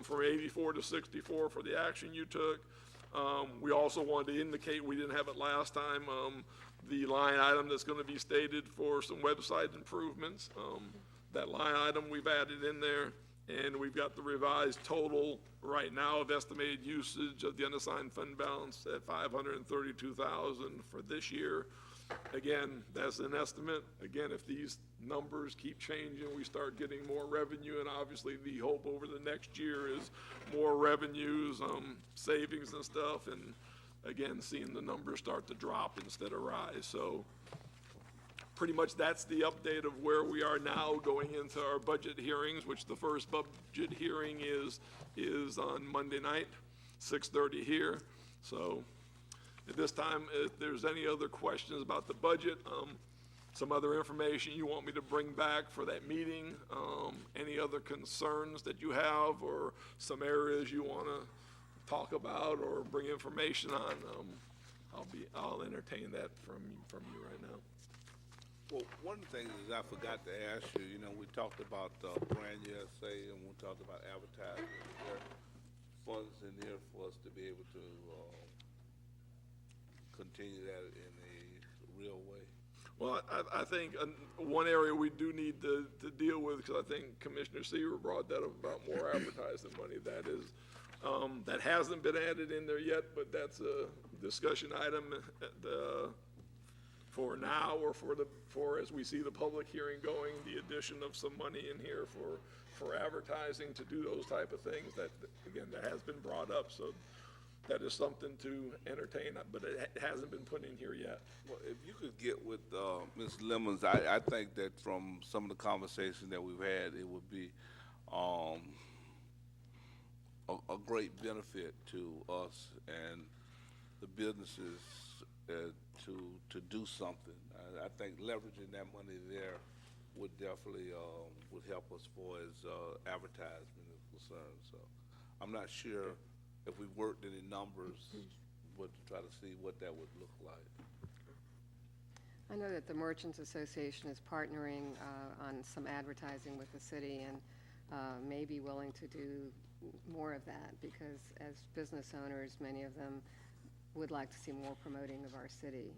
from 84 to 64 for the action you took. We also wanted to indicate, we didn't have it last time, the line item that's going to be stated for some website improvements. That line item we've added in there, and we've got the revised total right now of estimated usage of the unassigned fund balance at $532,000 for this year. Again, that's an estimate. Again, if these numbers keep changing, we start getting more revenue, and obviously the hope over the next year is more revenues, savings and stuff, and again, seeing the numbers start to drop instead of rise. So pretty much that's the update of where we are now going into our budget hearings, which the first budget hearing is on Monday night, 6:30 here. So at this time, if there's any other questions about the budget, some other information you want me to bring back for that meeting, any other concerns that you have, or some areas you want to talk about or bring information on, I'll entertain that from you right now. Well, one thing is I forgot to ask you, we talked about Brand USA, and we talked about advertising. There are funds in here for us to be able to continue that in a real way. Well, I think one area we do need to deal with, because I think Commissioner Seaver brought that up about more advertising money. That is, that hasn't been added in there yet, but that's a discussion item for now, or for as we see the public hearing going, the addition of some money in here for advertising to do those type of things. That, again, that has been brought up, so that is something to entertain, but it hasn't been put in here yet. Well, if you could get with Ms. Lemons, I think that from some of the conversations that we've had, it would be a great benefit to us and the businesses to do something. I think leveraging that money there would definitely would help us for as advertisement is concerned. So I'm not sure if we worked any numbers, but to try to see what that would look like. I know that the Merchants Association is partnering on some advertising with the city, and may be willing to do more of that, because as business owners, many of them would like to see more promoting of our city.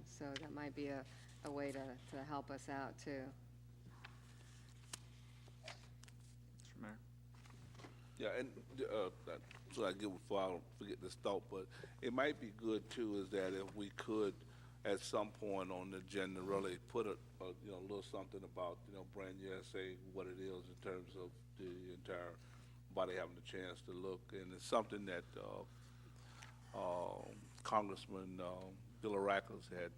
So that might be a way to help us out too. Mr. Mayor. Yeah, and so I get before I don't forget this thought, but it might be good too is that if we could at some point on the agenda really put a little something about Brand USA, what it is in terms of the entire body having a chance to look, and it's something that Congressman Bill Arackles had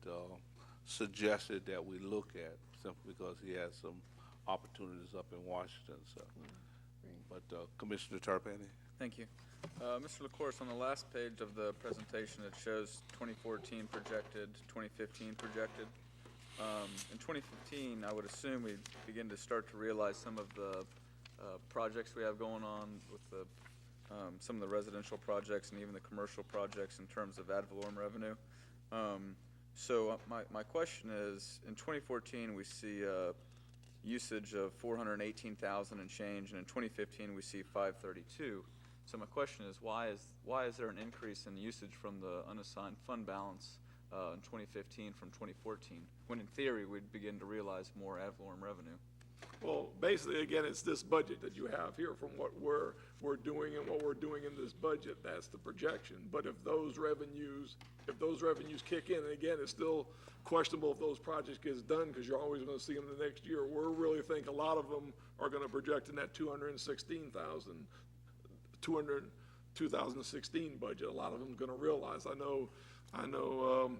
suggested that we look at, simply because he has some opportunities up in Washington. So, but Commissioner Tarpon. Thank you. Mr. LaCourse, on the last page of the presentation, it shows 2014 projected, 2015 projected. In 2015, I would assume we begin to start to realize some of the projects we have going on with the some of the residential projects and even the commercial projects in terms of ad valorem revenue. So my question is, in 2014 we see usage of 418,000 and change, and in 2015 we see 532. So my question is, why is there an increase in usage from the unassigned fund balance in 2015 from 2014, when in theory we'd begin to realize more ad valorem revenue? Well, basically, again, it's this budget that you have here from what we're doing and what we're doing in this budget. That's the projection. But if those revenues kick in, and again, it's still questionable if those projects gets done, because you're always going to see them the next year. We really think a lot of them are going to project in that 2016 budget. A lot of them are going to realize. I know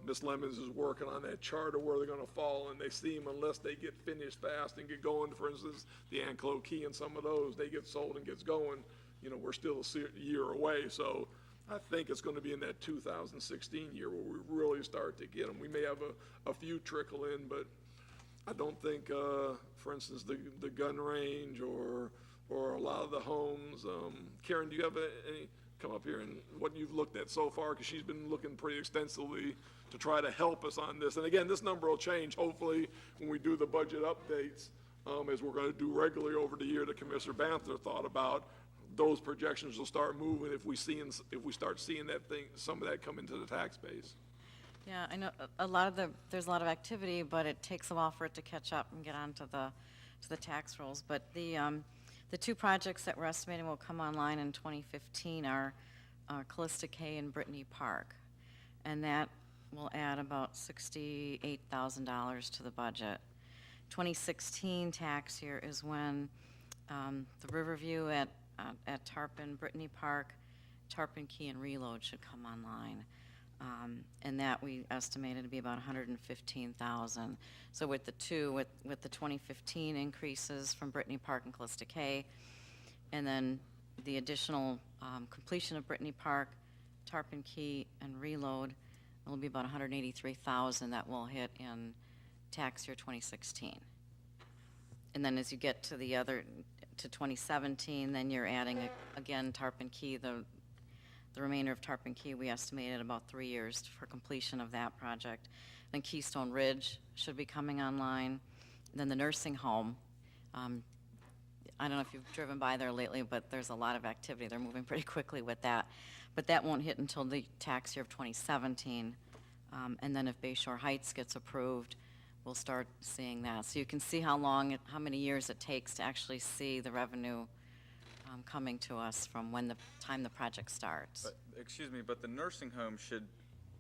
Ms. Lemons is working on that chart of where they're going to fall, and they seem, unless they get finished fast and get going, for instance, the Anclo Key and some of those, they get sold and gets going, we're still a year away. So I think it's going to be in that 2016 year where we really start to get them. We may have a few trickle in, but I don't think, for instance, the gun range or a lot of the homes. Karen, do you have any come up here and what you've looked at so far, because she's been looking pretty extensively to try to help us on this. And again, this number will change hopefully when we do the budget updates, as we're going to do regularly over the year that Commissioner Banther thought about. Those projections will start moving if we start seeing some of that come into the tax base. Yeah, I know there's a lot of activity, but it takes a while for it to catch up and get onto the tax rolls. But the two projects that we're estimating will come online in 2015 are Callista K and Brittany Park, and that will add about $68,000 to the budget. 2016 tax year is when the Riverview at Tarpon, Brittany Park, Tarpon Key, and Reload should come online. And that we estimated to be about $115,000. So with the 2015 increases from Brittany Park and Callista K, and then the additional completion of Brittany Park, Tarpon Key, and Reload, it will be about $183,000 that will hit in tax year 2016. And then as you get to to 2017, then you're adding again Tarpon Key, the remainder of Tarpon Key. We estimated about 3 years for completion of that project. Then Keystone Ridge should be coming online. And then the nursing home. I don't know if you've driven by there lately, but there's a lot of activity. They're moving pretty quickly with that. But that won't hit until the tax year of 2017. And then if Bayshore Heights gets approved, we'll start seeing that. So you can see how many years it takes to actually see the revenue coming to us from when the time the project starts. But, excuse me, but the nursing home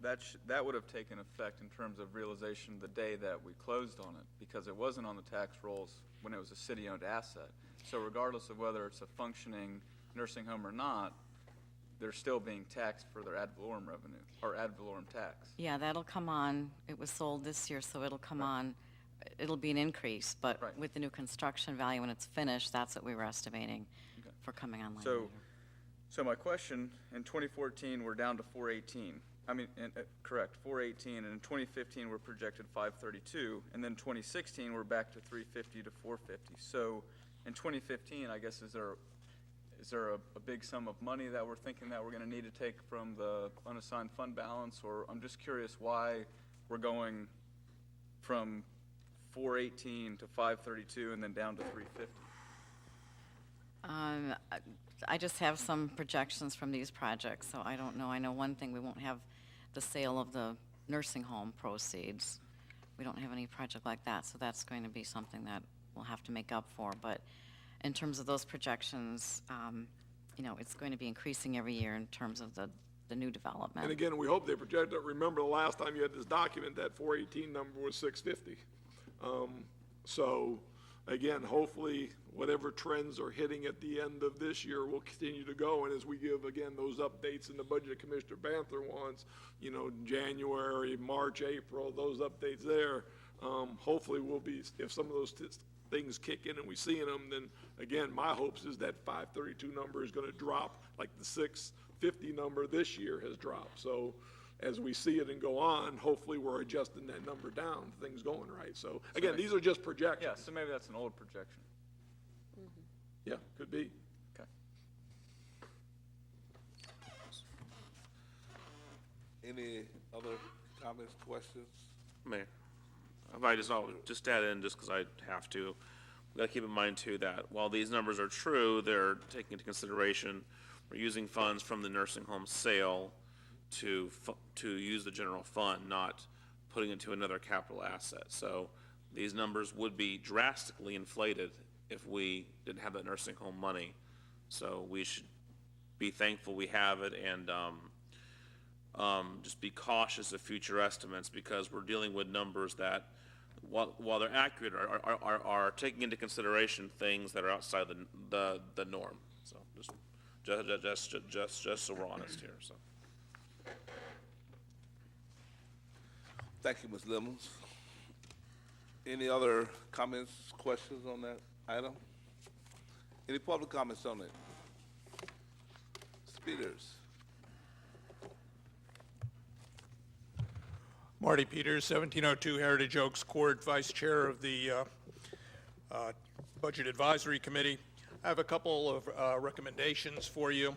that would have taken effect in terms of realization the day that we closed on it, because it wasn't on the tax rolls when it was a city-owned asset. So regardless of whether it's a functioning nursing home or not, they're still being taxed for their ad valorem revenue, or ad valorem tax. Yeah, that'll come on. It was sold this year, so it'll come on. It'll be an increase, but with the new construction value when it's finished, that's what we were estimating for coming online later. So my question, in 2014, we're down to 418. Correct, 418, and in 2015, we're projected 532, and then 2016, we're back to 350 to 450. So in 2015, I guess, is there a big sum of money that we're thinking that we're going to need to take from the unassigned fund balance? Or I'm just curious why we're going from 418 to 532 and then down to 350. I just have some projections from these projects, so I don't know. I know one thing, we won't have the sale of the nursing home proceeds. We don't have any project like that, so that's going to be something that we'll have to make up for. But in terms of those projections, it's going to be increasing every year in terms of the new development. And again, we hope they project it. Remember the last time you had this document, that 418 number was 650. So again, hopefully whatever trends are hitting at the end of this year will continue to go. And as we give, again, those updates in the budget Commissioner Banther wants, January, March, April, those updates there, hopefully we'll be, if some of those things kick in and we see them, then again, my hopes is that 532 number is going to drop like the 650 number this year has dropped. So as we see it and go on, hopefully we're adjusting that number down, things going right. So again, these are just projections. Yeah, so maybe that's an old projection. Yeah, could be. Okay. Any other comments, questions? Mayor, if I just add in, just because I have to, we got to keep in mind too that while these numbers are true, they're taking into consideration we're using funds from the nursing home sale to use the general fund, not putting it to another capital asset. So these numbers would be drastically inflated if we didn't have that nursing home money. So we should be thankful we have it, and just be cautious of future estimates, because we're dealing with numbers that, while they're accurate, are taking into consideration things that are outside the norm. So just so we're honest here. So. Thank you, Ms. Lemons. Any other comments, questions on that item? Any public comments on it? Mr. Peters. Marty Peters, 1702 Heritage Oaks Court, Vice Chair of the Budget Advisory Committee. I have a couple of recommendations for you.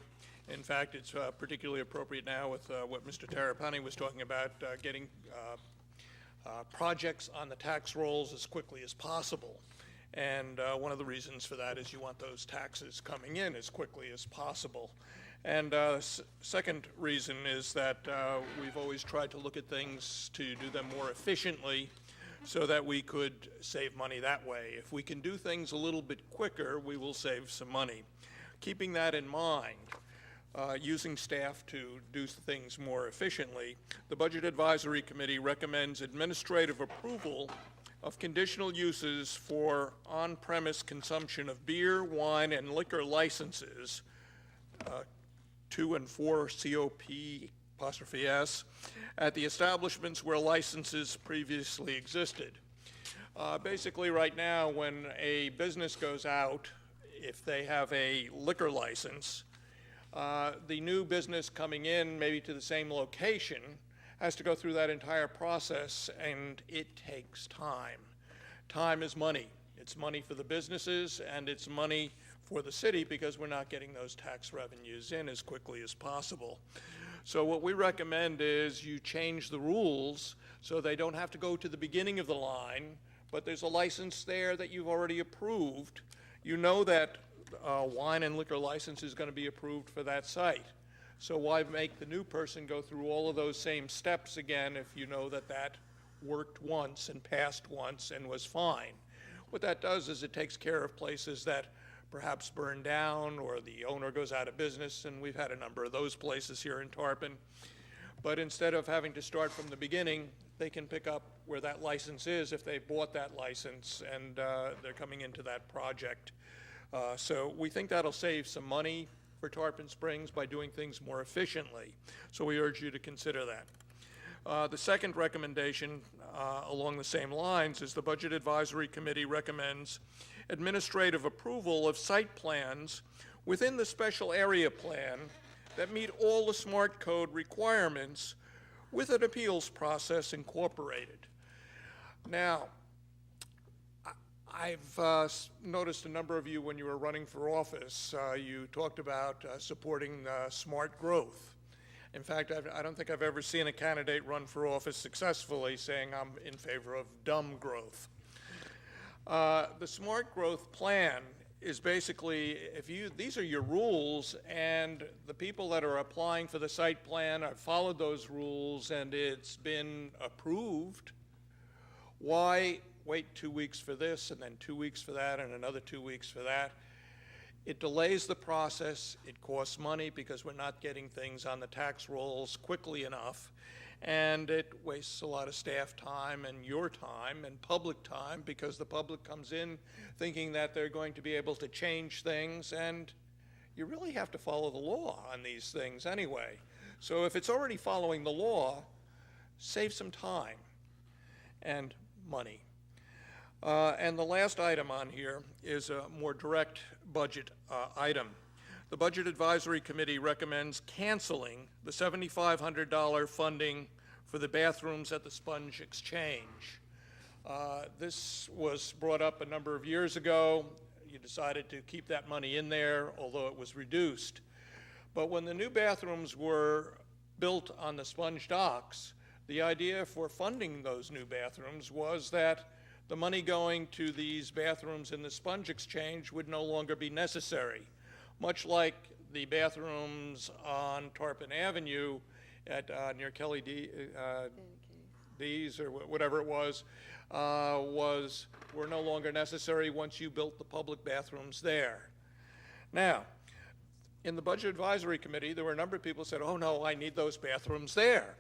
In fact, it's particularly appropriate now with what Mr. Tarpon was talking about, getting projects on the tax rolls as quickly as possible. And one of the reasons for that is you want those taxes coming in as quickly as possible. And second reason is that we've always tried to look at things to do them more efficiently so that we could save money that way. If we can do things a little bit quicker, we will save some money. Keeping that in mind, using staff to do things more efficiently, the Budget Advisory Committee recommends administrative approval of conditional uses for on-premise consumption of beer, wine, and liquor licenses, 2 and 4 COP'(S), at the establishments where licenses previously existed. Basically, right now, when a business goes out, if they have a liquor license, the new business coming in, maybe to the same location, has to go through that entire process, and it takes time. Time is money. It's money for the businesses, and it's money for the city because we're not getting those tax revenues in as quickly as possible. So what we recommend is you change the rules so they don't have to go to the beginning of the line, but there's a license there that you've already approved. You know that wine and liquor license is going to be approved for that site. So why make the new person go through all of those same steps again if you know that that worked once and passed once and was fine? What that does is it takes care of places that perhaps burn down or the owner goes out of business, and we've had a number of those places here in Tarpon. But instead of having to start from the beginning, they can pick up where that license is if they bought that license and they're coming into that project. So we think that'll save some money for Tarpon Springs by doing things more efficiently. So we urge you to consider that. The second recommendation along the same lines is the Budget Advisory Committee recommends administrative approval of site plans within the special area plan that meet all the SMART code requirements with an appeals process incorporated. Now, I've noticed a number of you when you were running for office, you talked about supporting smart growth. In fact, I don't think I've ever seen a candidate run for office successfully saying I'm in favor of dumb growth. The smart growth plan is basically, these are your rules, and the people that are applying for the site plan have followed those rules and it's been approved. Why wait 2 weeks for this and then 2 weeks for that and another 2 weeks for that? It delays the process, it costs money because we're not getting things on the tax rolls quickly enough, and it wastes a lot of staff time and your time and public time because the public comes in thinking that they're going to be able to change things, and you really have to follow the law on these things anyway. So if it's already following the law, save some time and money. And the last item on here is a more direct budget item. The Budget Advisory Committee recommends canceling the $7,500 funding for the bathrooms at the Sponge Exchange. This was brought up a number of years ago. You decided to keep that money in there, although it was reduced. But when the new bathrooms were built on the Sponge docks, the idea for funding those new bathrooms was that the money going to these bathrooms in the Sponge Exchange would no longer be necessary. Much like the bathrooms on Tarpon Avenue at near Kelly D's or whatever it was, were no longer necessary once you built the public bathrooms there. Now, in the Budget Advisory Committee, there were a number of people who said, oh no, I need those bathrooms there.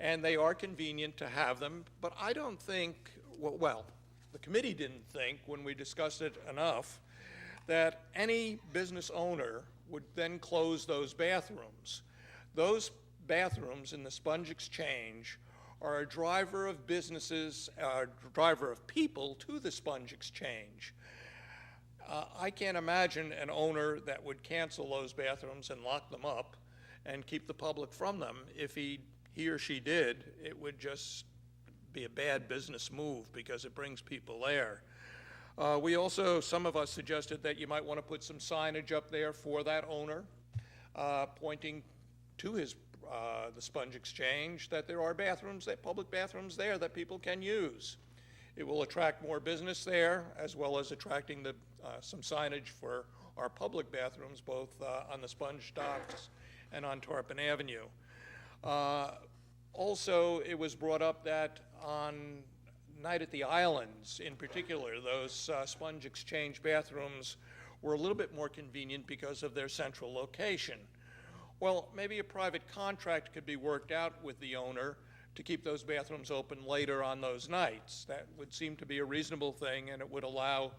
And they are convenient to have them, but I don't think, well, the committee didn't think when we discussed it enough that any business owner would then close those bathrooms. Those bathrooms in the Sponge Exchange are a driver of businesses, driver of people to the Sponge Exchange. I can't imagine an owner that would cancel those bathrooms and lock them up and keep the public from them. If he or she did, it would just be a bad business move because it brings people there. We also, some of us suggested that you might want to put some signage up there for that owner. pointing to the sponge exchange that there are public bathrooms there that people can use. It will attract more business there, as well as attracting some signage for our public bathrooms, both on the sponge docks and on Tarpon Avenue. Also, it was brought up that on Night at the Islands, in particular, those sponge exchange bathrooms were a little bit more convenient because of their central location. Well, maybe a private contract could be worked out with the owner to keep those bathrooms open later on those nights. That would seem to be a reasonable thing, and it would allow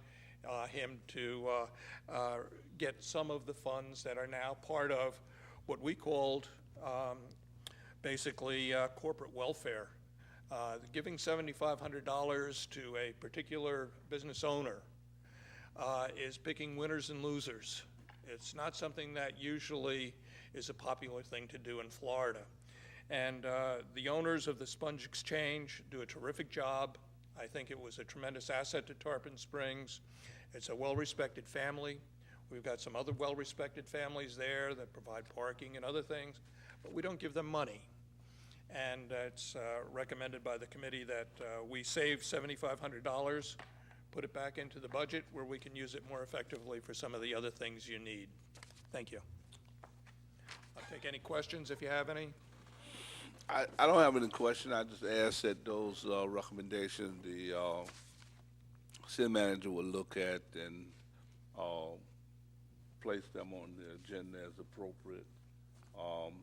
him to get some of the funds that are now part of what we called basically corporate welfare. Giving $7,500 to a particular business owner is picking winners and losers. It's not something that usually is a popular thing to do in Florida. And the owners of the Sponge Exchange do a terrific job. I think it was a tremendous asset to Tarpon Springs. It's a well-respected family. We've got some other well-respected families there that provide parking and other things, but we don't give them money. And it's recommended by the committee that we save $7,500, put it back into the budget where we can use it more effectively for some of the other things you need. Thank you. I'll take any questions if you have any. I don't have any question. I just ask that those recommendations the city manager will look at and place them on the agenda as appropriate.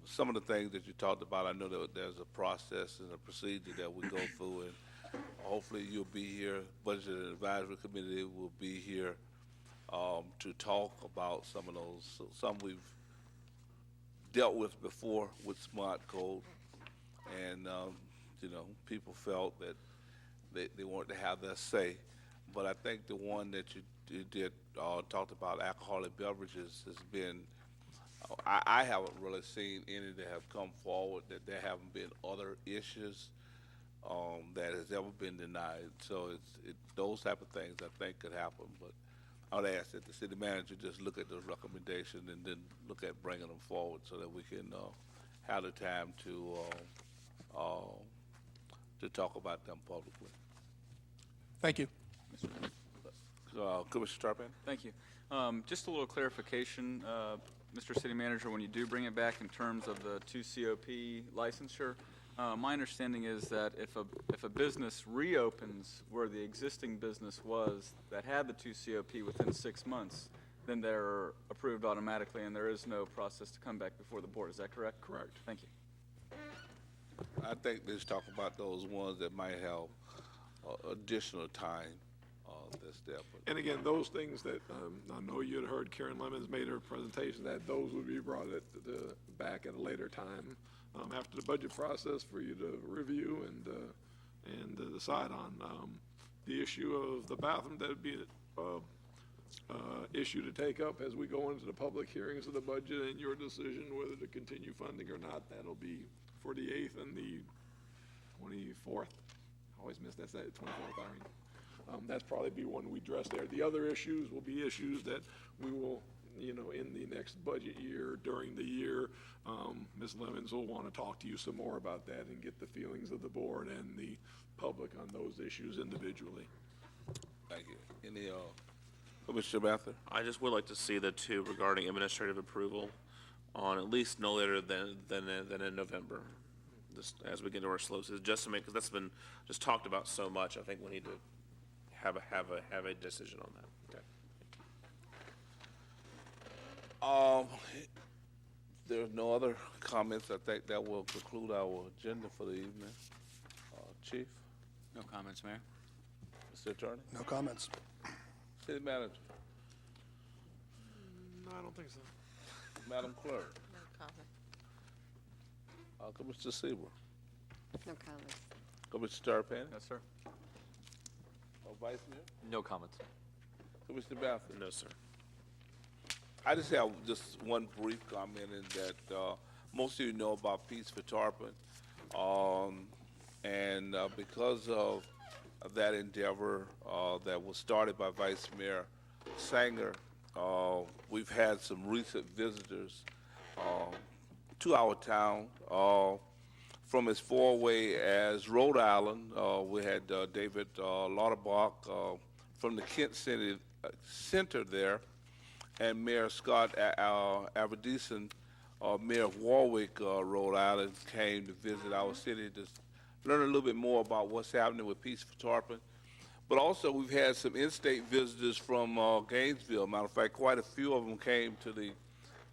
Some of the things that you talked about, I know that there's a process and a procedure that we go through, and hopefully you'll be here. Budget and Advisory Committee will be here to talk about some of those. So some we've dealt with before with Smart Code, and you know, people felt that they wanted to have their say. But I think the one that you did talked about alcoholic beverages has been. I haven't really seen any that have come forward that there haven't been other issues that has ever been denied. So those type of things I think could happen. But I would ask that the city manager just look at those recommendations and then look at bringing them forward so that we can have the time to talk about them publicly. Thank you. Commissioner Tarpon? Thank you. Just a little clarification, Mr. City Manager, when you do bring it back in terms of the 2 COP licensure, my understanding is that if a business reopens where the existing business was that had the 2 COP within 6 months, then they're approved automatically and there is no process to come back before the board. Is that correct? Correct. Thank you. I think let's talk about those ones that might have additional time that's there. And again, those things that I know you had heard Karen Lemons made her presentation, that those would be brought back at a later time after the budget process for you to review and decide on. The issue of the bathroom, that would be issue to take up as we go into the public hearings of the budget and your decision whether to continue funding or not. That'll be for the 8th and the 24th. I always miss that, 24th, Irene. That's probably be one we address there. The other issues will be issues that we will, in the next budget year, during the year, Ms. Lemons will want to talk to you some more about that and get the feelings of the board and the public on those issues individually. Thank you. Any, Mr. Mather? I just would like to see the 2 regarding administrative approval on at least no later than in November, just as we get into our slow season, just to make, because that's been just talked about so much. I think we need to have a decision on that. Okay. There's no other comments. I think that will conclude our agenda for the evening. Chief? No comments, Mayor. Mr. Attorney? No comments. City Manager? No, I don't think so. Madam Clerk? No comment. Commissioner Seaver? No comments. Commissioner Tarpon? Yes, sir. Vice Mayor? No comments. Commissioner Baffert? No, sir. I just have just one brief comment in that most of you know about Peace for Tarpon. And because of that endeavor that was started by Vice Mayor Sanger, we've had some recent visitors to our town from as far away as Rhode Island. We had David Lauterbach from the Kent Center there, and Mayor Scott Avedison, Mayor of Warwick, Rhode Island, came to visit our city to learn a little bit more about what's happening with Peace for Tarpon. But also we've had some in-state visitors from Gainesville. Matter of fact, quite a few of them came to the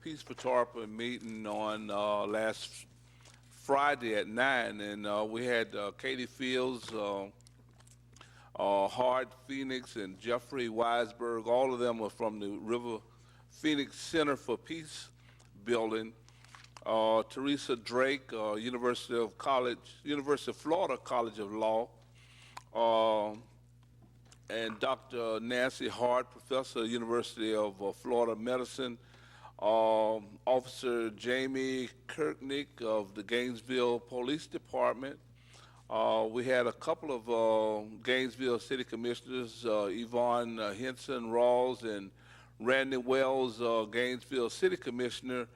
Peace for Tarpon meeting on last Friday at 9, and we had Katie Fields, Hart Phoenix, and Jeffrey Weisberg. All of them are from the River Phoenix Center for Peace building. Teresa Drake, University of Florida College of Law, and Dr. Nancy Hart, Professor, University of Florida Medicine, Officer Jamie Kirknick of the Gainesville Police Department. We had a couple of Gainesville City Commissioners, Yvonne Henson Rawls and Randy Wells, Gainesville City Commissioner,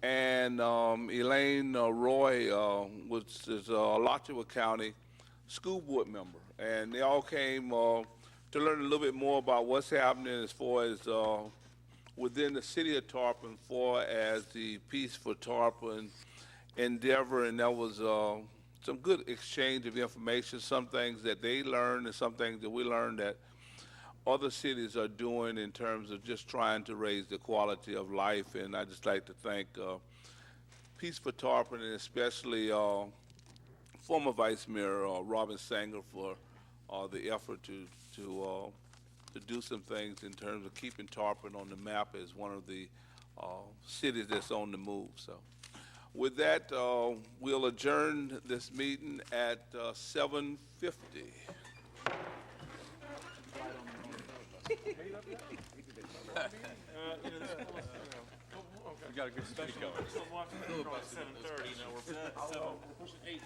and Elaine Roy, which is a Alachua County school board member. And they all came to learn a little bit more about what's happening as far as within the city of Tarpon for as the Peace for Tarpon endeavor, and that was some good exchange of information, some things that they learned and some things that we learned that other cities are doing in terms of just trying to raise the quality of life. And I'd just like to thank Peace for Tarpon, and especially former Vice Mayor Robin Sanger for the effort to do some things in terms of keeping Tarpon on the map as one of the cities that's on the move. So with that, we'll adjourn this meeting at 7:50. We got a good streak going. Still watching at 7:30, now we're pushing 8.